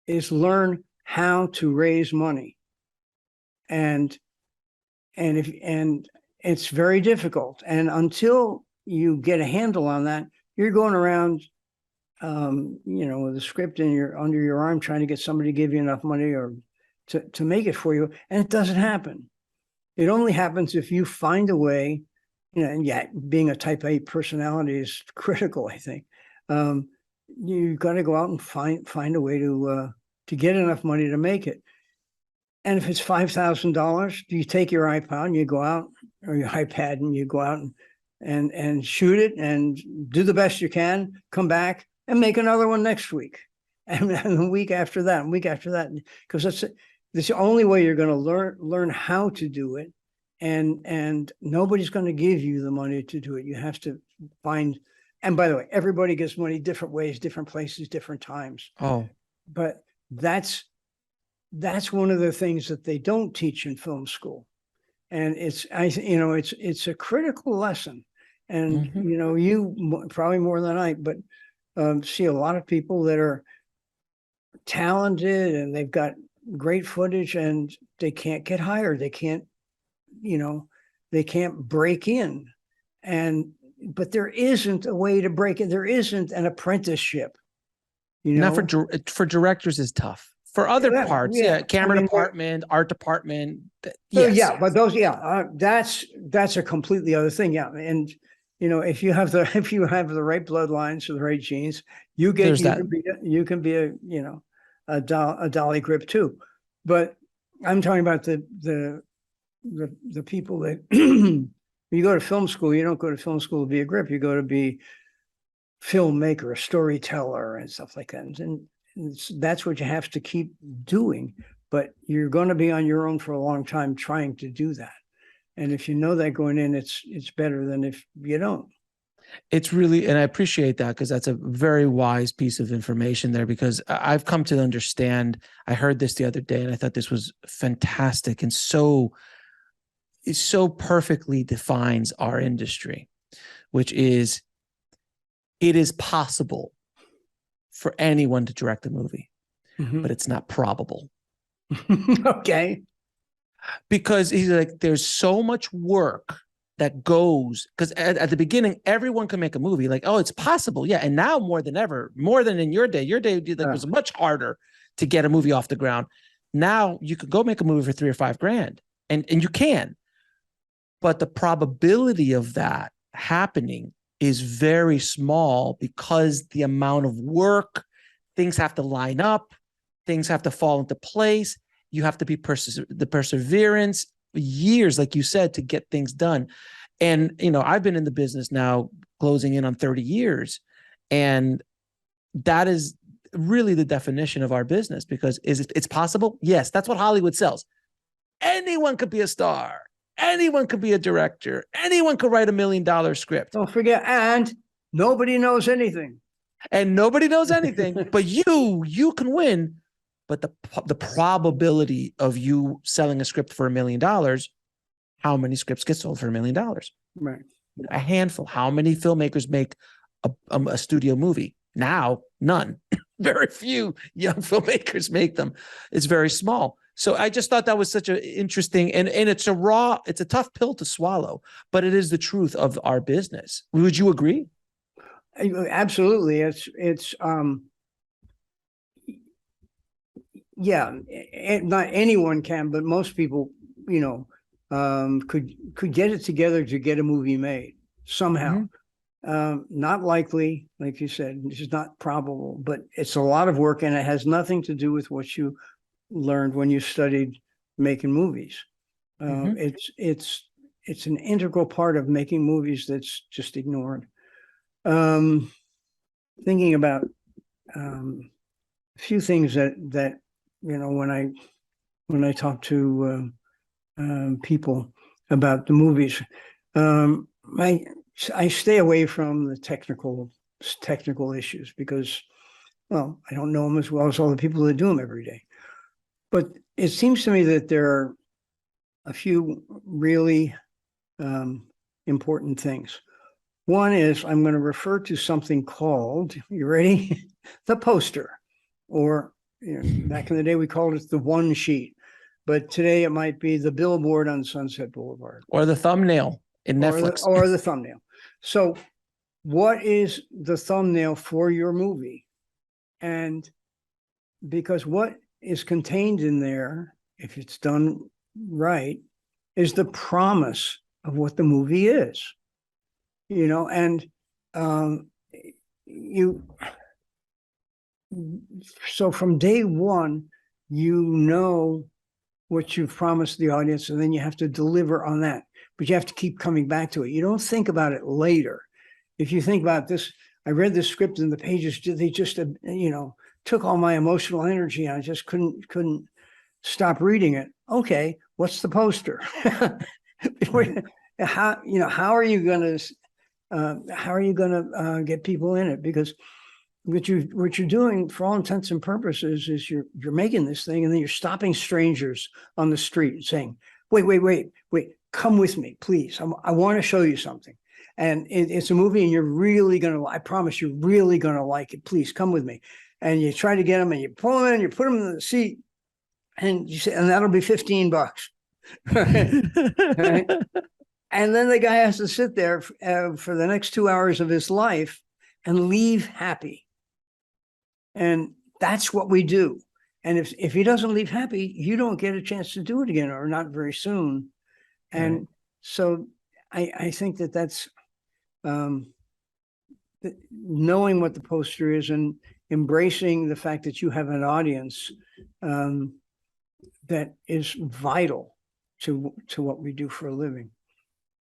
is learn how to raise money. And it's very difficult. And until you get a handle on that, you're going around, you know, with a script under your arm, trying to get somebody to give you enough money or to make it for you. And it doesn't happen. It only happens if you find a way, you know, and yet being a type A personality is critical, I think. You've got to go out and find a way to get enough money to make it. And if it's $5,000, you take your iPod and you go out, or your iPad, and you go out and shoot it and do the best you can, come back and make another one next week. And the week after that, and week after that, because that's the only way you're going to learn how to do it. And nobody's going to give you the money to do it. You have to find, and by the way, everybody gets money different ways, different places, different times. Oh, but that's one of the things that they don't teach in film school. And it's a critical lesson. And, you know, you probably more than I, but see a lot of people that are talented and they've got great footage and they can't get hired. They can't, you know, they can't break in. But there isn't a way to break it. There isn't an apprenticeship. You know, not for directors is tough. For other parts, camera department, art department. Yes. Yeah, but those, that's a completely other thing. Yeah, and you know, if you have the right bloodlines or the right genes, you can be a, you know, a dolly grip too. But I'm talking about the people that you go to film school. You don't go to film school to be a grip. You go to be filmmaker, a storyteller, and stuff like that. And that's what you have to keep doing. But you're going to be on your own for a long time trying to do that. And if you know that going in, it's better than if you don't. It's really, and I appreciate that, because that's a very wise piece of information there, because I've come to understand, I heard this the other day and I thought this was fantastic and it so perfectly defines our industry, which is, it is possible for anyone to direct a movie, but it's not probable. Okay. Because he's like, there's so much work that goes, because at the beginning, everyone can make a movie. Like, oh, it's possible. Yeah. And now more than ever, more than in your day was much harder to get a movie off the ground. Now you could go make a movie for $3 or $5 grand, and you can. But the probability of that happening is very small, because the amount of work, things have to line up, things have to fall into place. You have to be the perseverance, years, like you said, to get things done. And, you know, I've been in the business now closing in on 30 years. And that is really the definition of our business, because it's possible? Yes, that's what Hollywood sells. Anyone could be a star. Anyone could be a director. Anyone could write $1 million script. Don't forget, and nobody knows anything. And nobody knows anything, but you can win. But the probability of you selling a script for $1 million How many scripts get sold for $1 million? Right. A handful. How many filmmakers make a studio movie? Now, none. Very few young filmmakers make them. It's very small. So I just thought that was such an interesting, and it's a tough pill to swallow, but it is the truth of our business. Would you agree? Absolutely. Yeah, not anyone can, but most people, could get it together to get a movie made somehow. Not likely, like you said, it's just not probable, but it's a lot of work, and it has nothing to do with what you learned when you studied making movies. It's an integral part of making movies that's just ignored. Thinking about a few things that when I talk to people about the movies, I stay away from the technical issues because, well, I don't know them as well as all the people that do them every day. But it seems to me that there are a few really important things. One is I'm going to refer to something called, you ready? The poster, or back in the day we called it the one sheet, but today it might be the billboard on Sunset Boulevard, or the thumbnail in Netflix, or the thumbnail. So what is the thumbnail for your movie? And because what is contained in there, if it's done right, is the promise of what the movie is, and so from day one, what you've promised the audience, and then you have to deliver on that. But you have to keep coming back to it. You don't think about it later. If you think about this, I read the script and the pages, they just, took all my emotional energy, and I just couldn't stop reading it. Okay, what's the poster? How are you going to get people in it? Because what you're doing, for all intents and purposes, is you're making this thing, and then you're stopping strangers on the street and saying, wait, come with me, please. I want to show you something. And it's a movie, and you're really going to, I promise you're really going to like it. Please come with me. And you try to get them, and you pull them in, you put them in the seat, and you say, and that'll be $15. Right? And then the guy has to sit there for the next 2 hours of his life and leave happy. And that's what we do. And if he doesn't leave happy, you don't get a chance to do it again, or not very soon. And so I think that's knowing what the poster is and embracing the fact that you have an audience that is vital to what we do for a living.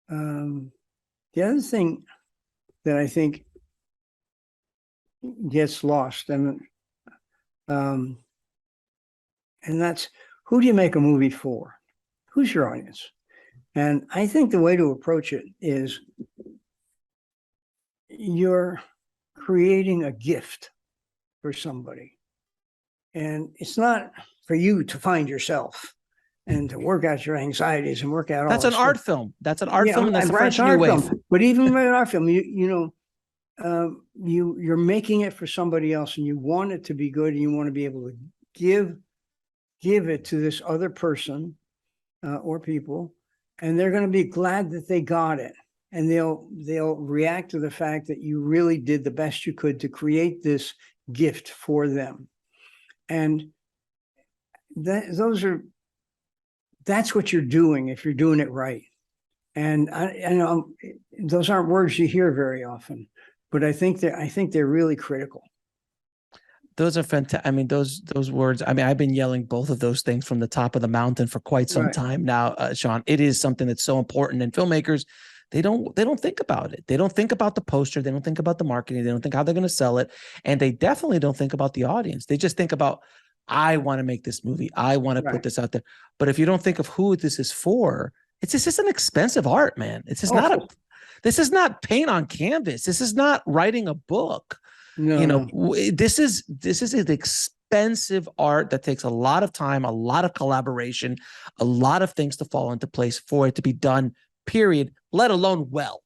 The other thing that I think gets lost, and that's, who do you make a movie for? Who's your audience? And I think the way to approach it is you're creating a gift for somebody. And it's not for you to find yourself and to work out your anxieties and work out all that's an art stuff. film. That's an art film, and that's the That's French New Wave. film. But even with an art film, you're making it for somebody else, and you want it to be good, and you want to be able to give it to this other person or people, and they're going to be glad that they got it, and they'll react to the fact that you really did the best you could to create this gift for them. And that's what you're doing if you're doing it right. And I know those aren't words you hear very often, but I think they're really critical. Those are fantastic. I mean, those words, I mean, I've been yelling both of those things from the top of the mountain for quite some time now, Sean. It is something that's so important, and filmmakers, they don't think about it. They don't think about the poster. They don't think about the marketing. They don't think how they're going to sell it. And they definitely don't think about the audience. They just think about, I want to make this movie. I want to put this out there. But if you don't think of who this is for, this is an expensive art, man. This is not paint on canvas. This is not writing a book. No, this is an expensive art that takes a lot of time, a lot of collaboration, a lot of things to fall into place for it to be done, period, let alone well.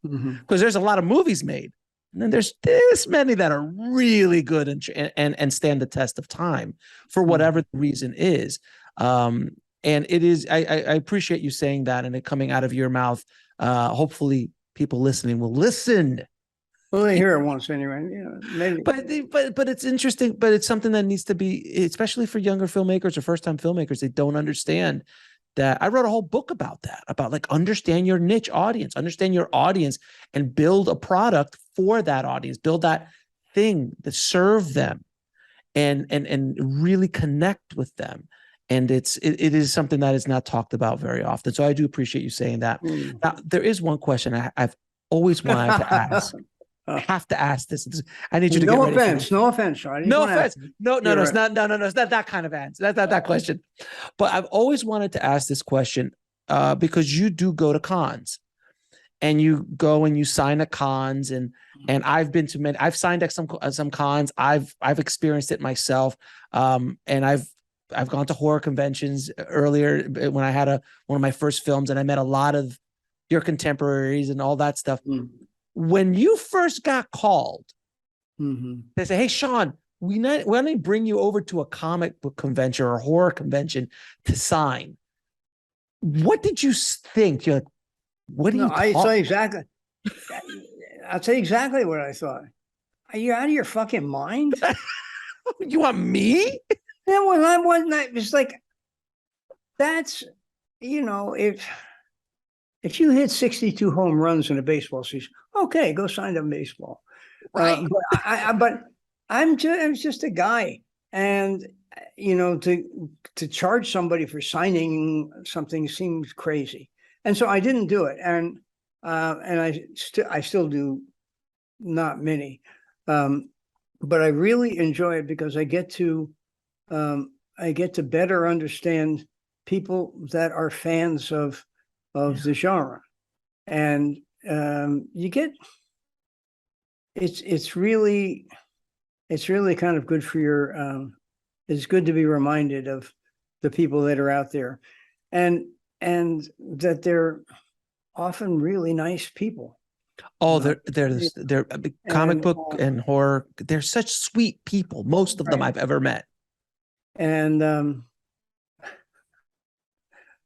Because there's a lot of movies made. And then there's this many that are really good and stand the test of time for whatever the reason is. And it is, I appreciate you saying that and it coming out of your mouth. Hopefully people listening will listen. Well, they hear it once anyway. Maybe. But it's interesting, but it's something that needs to be, especially for younger filmmakers or first-time filmmakers, they don't understand that. I wrote a whole book about that, about like understand your niche audience, understand your audience and build a product for that audience, build that thing that serve them and really connect with them. And it is something that is not talked about very often. So I do appreciate you saying that. Now, there is one question I've always wanted to ask. I have to ask this. I need you to get ready. No offense, Charlie. No offense. No, it's not. No, it's not that kind of answer. That's not that question. But I've always wanted to ask this question because you do go to cons, and you go and you sign at cons, and I've been to many. I've signed at some cons. I've experienced it myself, and I've gone to horror conventions earlier when I had one of my first films, and I met a lot of your contemporaries and all that stuff. When you first got called, they say, "Hey, Sean, we want to bring you over to a comic book convention or a horror convention to sign." What did you think? You're like, "What do you?" I tell you exactly. I'll tell you exactly what I thought. Are you out of your fucking mind? You want me? Yeah, well, I wasn't. It's like that's if you hit 62 home runs in a baseball season, okay, go sign up baseball. Right. But I'm just a guy, and to charge somebody for signing something seems crazy, and so I didn't do it, and I still do not many, but I really enjoy it because I get to better understand people that are fans of the genre, and you get it's really kind of good for your it's good to be reminded of the people that are out there, and that they're often really nice people. Oh, they're comic book and horror. They're such sweet people. Most of them I've ever met. And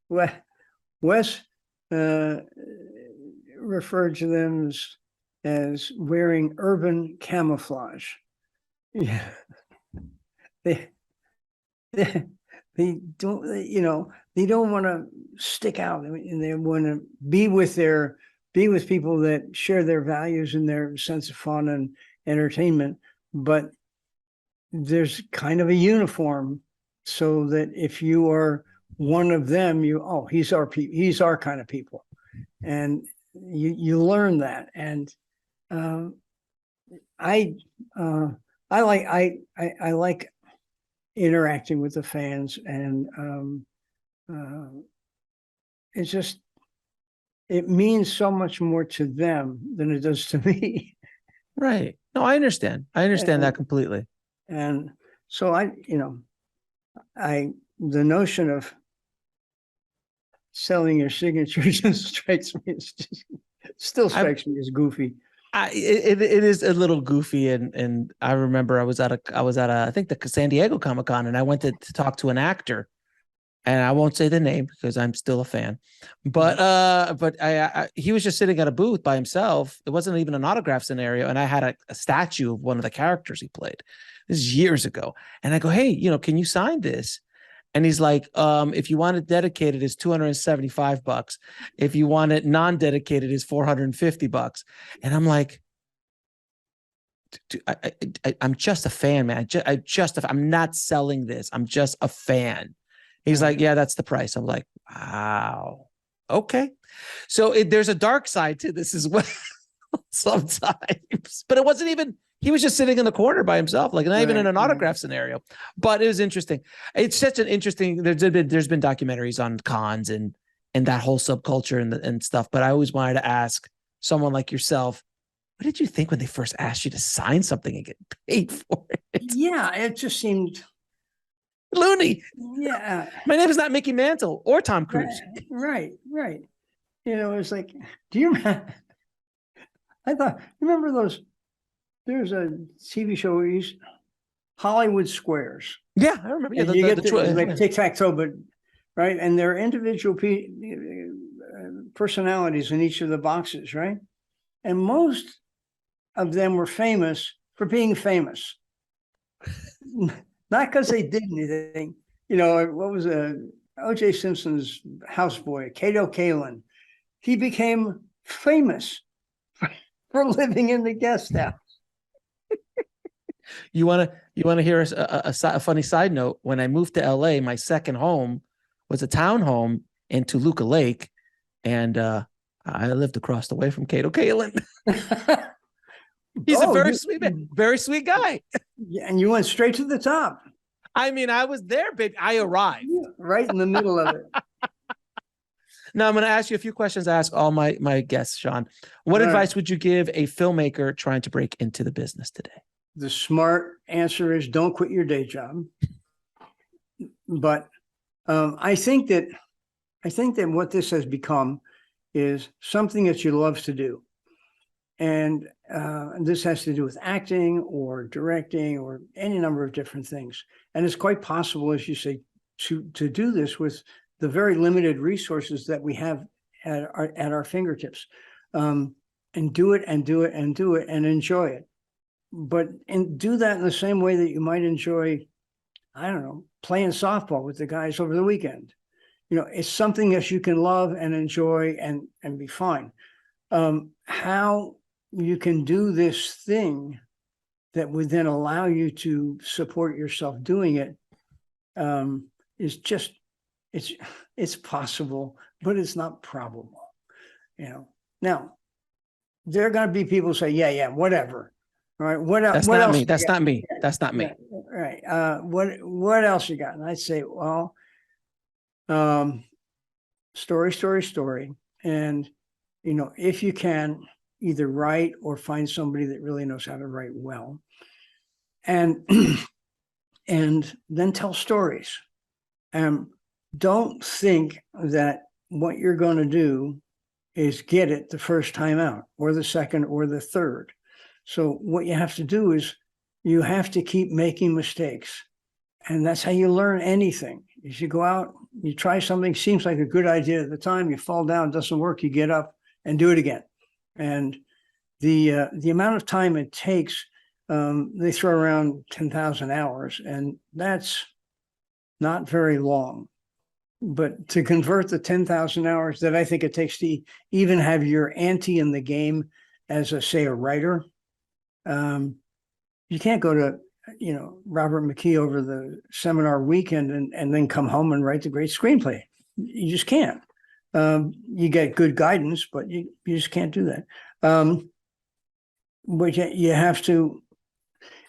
Wes referred to them as wearing urban camouflage. Yeah, they don't, they don't want to stick out, and they want to be with people that share their values and their sense of fun and entertainment. But there's kind of a uniform, so that if you are one of them, he's our kind of people, and you learn that. And I like interacting with the fans, and it means so much more to them than it does to me. Right. No, I understand. That completely. And so the notion of selling your signature just strikes me as goofy. It is a little goofy, and I remember I was at I think the San Diego Comic-Con, and I went to talk to an actor, and I won't say the name because I'm still a fan, but he was just sitting at a booth by himself. It wasn't even an autograph scenario, and I had a statue of one of the characters he played. This is years ago, and I go, "Hey, can you sign this?" And he's like, "If you want it dedicated, it's $275. If you want it non-dedicated, it's $450." And I'm like, I'm just a fan, man. I'm not selling this. I'm just a fan. He's like, "Yeah, that's the price." I'm like, wow. Okay. So there's a dark side to this as well sometimes, but it wasn't even, he was just sitting in the corner by himself, like not even in an autograph scenario, but it was interesting. It's such an interesting, there's been documentaries on cons and that whole subculture and stuff, but I always wanted to ask someone like yourself, what did you think when they first asked you to sign something and get paid for it? Yeah, it just seemed, Loony. yeah, My name is not Mickey Mantle or Tom Cruise. right. You know, it's like, do you remember? I thought, remember those? There's a TV show where you Hollywood Squares. Yeah, I remember. Yeah, And you get the it's like tic-tac-toe, but right, and there are individual personalities in each of the boxes, right? And most of them were famous for being famous, not because they did anything. You know, what was O.J. Simpson's houseboy, Kato Kalin? He became famous for living in the guest house. You want to hear a funny side note? When I moved to LA, my second home was a townhome in Toluca Lake, and I lived across the way from Kato Kalin. He's a very sweet guy. Yeah, and you went straight to the top. I mean, I was there, baby. I arrived right in the middle of it. Now I'm going to ask you a few questions. I ask all my guests, Sean. What advice would you give a filmmaker trying to break into the business today? The smart answer is don't quit your day job. But I think that what this has become is something that you love to do. And this has to do with acting or directing or any number of different things. And it's quite possible, as you say, to do this with the very limited resources that we have at our fingertips, and do it and enjoy it. But do that in the same way that you might enjoy, I don't know, playing softball with the guys over the weekend. You know, it's something that you can love and enjoy and be fine. How you can do this thing that would then allow you to support yourself doing it is just, it's possible, but it's not probable. You know, now there are going to be people who say, yeah, whatever. All right. What else? That's not me. That's not me. That's not me. Right. What else you got? And I'd say, well, story. And, you know, if you can either write or find somebody that really knows how to write well, and then tell stories. Don't think that what you're going to do is get it the first time out or the second or the third. So what you have to do is you have to keep making mistakes. And that's how you learn anything. Is you go out, you try something, seems like a good idea at the time, you fall down, doesn't work, you get up and do it again. And the amount of time it takes, they throw around 10,000 hours, and that's not very long. But to convert the 10,000 hours that I think it takes to even have your ante in the game as say a writer, you can't go to, you know, Robert McKee over the seminar weekend and then come home and write the great screenplay. You just can't. You get good guidance, but you just can't do that. But you have to,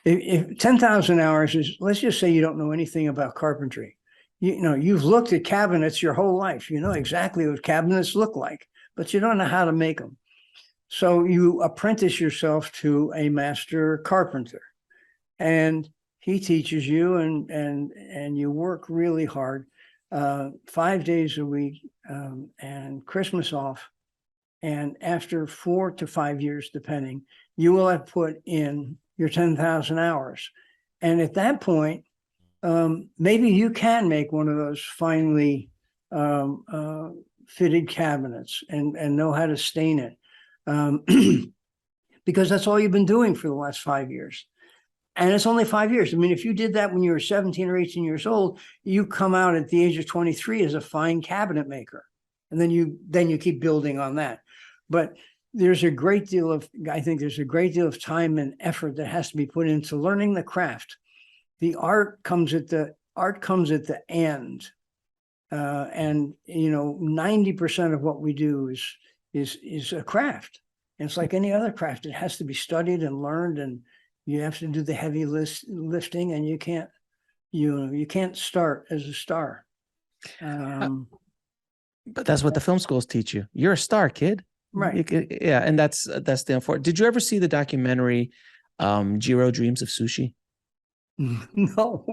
if 10,000 hours is, let's just say you don't know anything about carpentry. You know, you've looked at cabinets your whole life. You know exactly what cabinets look like, but you don't know how to make them. So you apprentice yourself to a master carpenter, and he teaches you, and you work really hard, 5 days a week, and Christmas off. And after 4 to 5 years, depending, you will have put in your 10,000 hours. And at that point, maybe you can make one of those finely fitted cabinets and know how to stain it. Because that's all you've been doing for the last 5 years. And it's only 5 years. I mean, if you did that when you were 17 or 18 years old, you come out at the age of 23 as a fine cabinet maker. And then you keep building on that. But there's a great deal of, I think there's a great deal of time and effort that has to be put into learning the craft. The art comes at the end. And, you know, 90% of what we do is a craft. And it's like any other craft. It has to be studied and learned, and you have to do the heavy lifting, and you can't start as a star. But that's what the film schools teach you. You're a star, kid. Right. Yeah, and that's the unfortunate. Did you ever see the documentary Jiro Dreams of Sushi? No.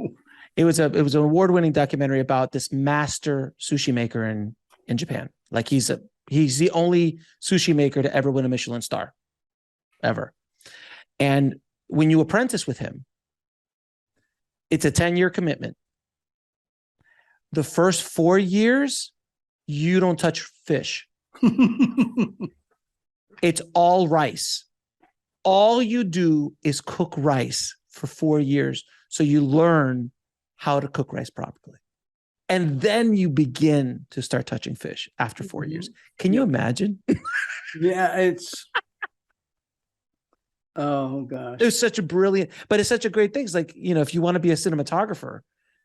It was an award-winning documentary about this master sushi maker in Japan. Like he's the only sushi maker to ever win a Michelin star, ever. And when you apprentice with him, it's a 10-year commitment. The first 4 years, you don't touch fish. It's all rice. All you do is cook rice for 4 years. So you learn how to cook rice properly. And then you begin to start touching fish after 4 years. Can you imagine? Yeah, it's, oh gosh. It was such a brilliant, but it's such a great thing. It's like, if you want to be a cinematographer,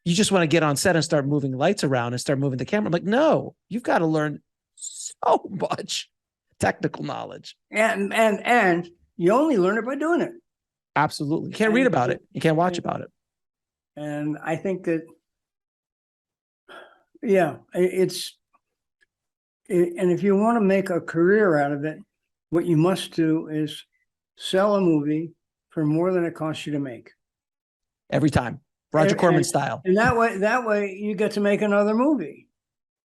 you just want to get on set and start moving lights around and start moving the camera. I'm like, no, you've got to learn so much technical knowledge. And you only learn it by doing it. Absolutely. You can't read about it. You can't watch about it. And I think that, yeah, and if you want to make a career out of it, what you must do is sell a movie for more than it costs you to make. Every time. Roger Corman style. And that way you get to make another movie.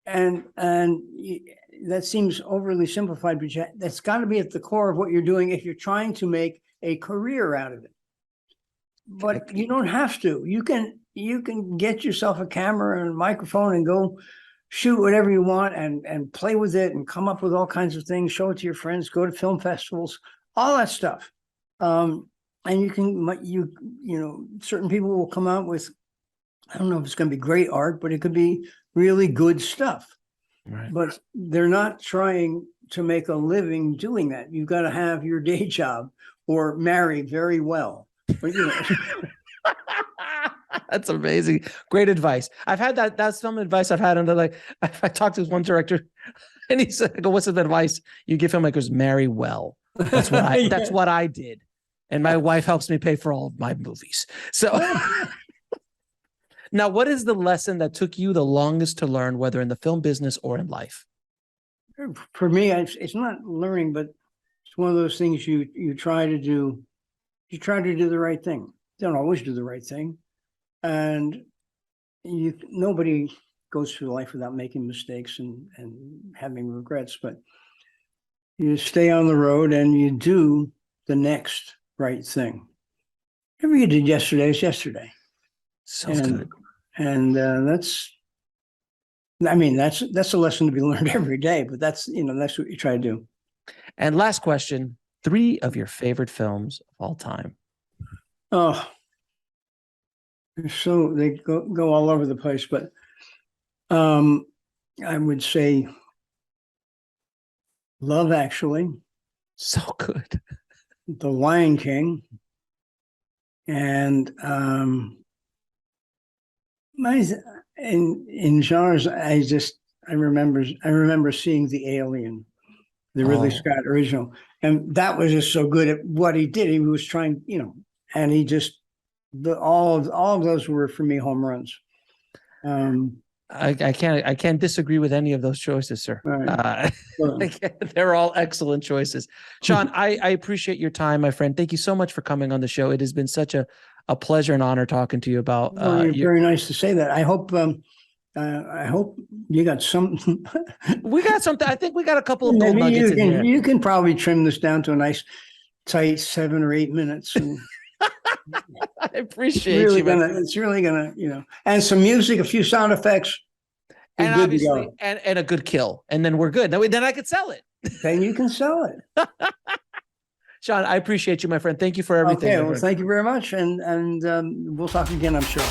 And that seems overly simplified, but that's got to be at the core of what you're doing if you're trying to make a career out of it. But you don't have to. You can get yourself a camera and a microphone and go shoot whatever you want and play with it and come up with all kinds of things, show it to your friends, go to film festivals, all that stuff. And you can, certain people will come out with, I don't know if it's going to be great art, but it could be really good stuff. Right. But they're not trying to make a living doing that. You've got to have your day job or marry very well. But, That's amazing. Great advice. I've had that. That's some advice I've had. And like, I talked to one director and he said, I go, what's the advice you give filmmakers? Marry well. That's what I, that's what I did. And my wife helps me pay for all of my movies. So now, what is the lesson that took you the longest to learn, whether in the film business or in life? For me, it's not learning, but it's one of those things you try to do. You try to do the right thing. You don't always do the right thing. And nobody goes through life without making mistakes and having regrets, but you stay on the road and you do the next right thing. Whatever you did yesterday is yesterday. So good. And that's a lesson to be learned every day, but that's what you try to do. And last question, 3 of your favorite films of all time. Oh, so they go all over the place, but I would say Love Actually. So good. The Lion King, and in genres, I remember seeing The Alien, the Ridley Scott original, and that was just so good at what he did. He was trying, and he just all of those were for me home runs. I can't disagree with any of those choices, sir. Right. They're all excellent choices. Sean, I appreciate your time, my friend. Thank you so much for coming on the show. It has been such a pleasure and honor talking to you about. You're very nice to say that. I hope you got some. We got something. I think we got a couple of gold nuggets in here. You can probably trim this down to a nice, tight 7 or 8 minutes. And I appreciate it's really gonna, and some music, a few sound effects, and obviously, and a good kill, and then we're good. Then I could sell it. Then you can sell it. Sean, I appreciate you, my friend. Thank you for everything. Okay, well, thank you very much, and we'll talk again, I'm sure.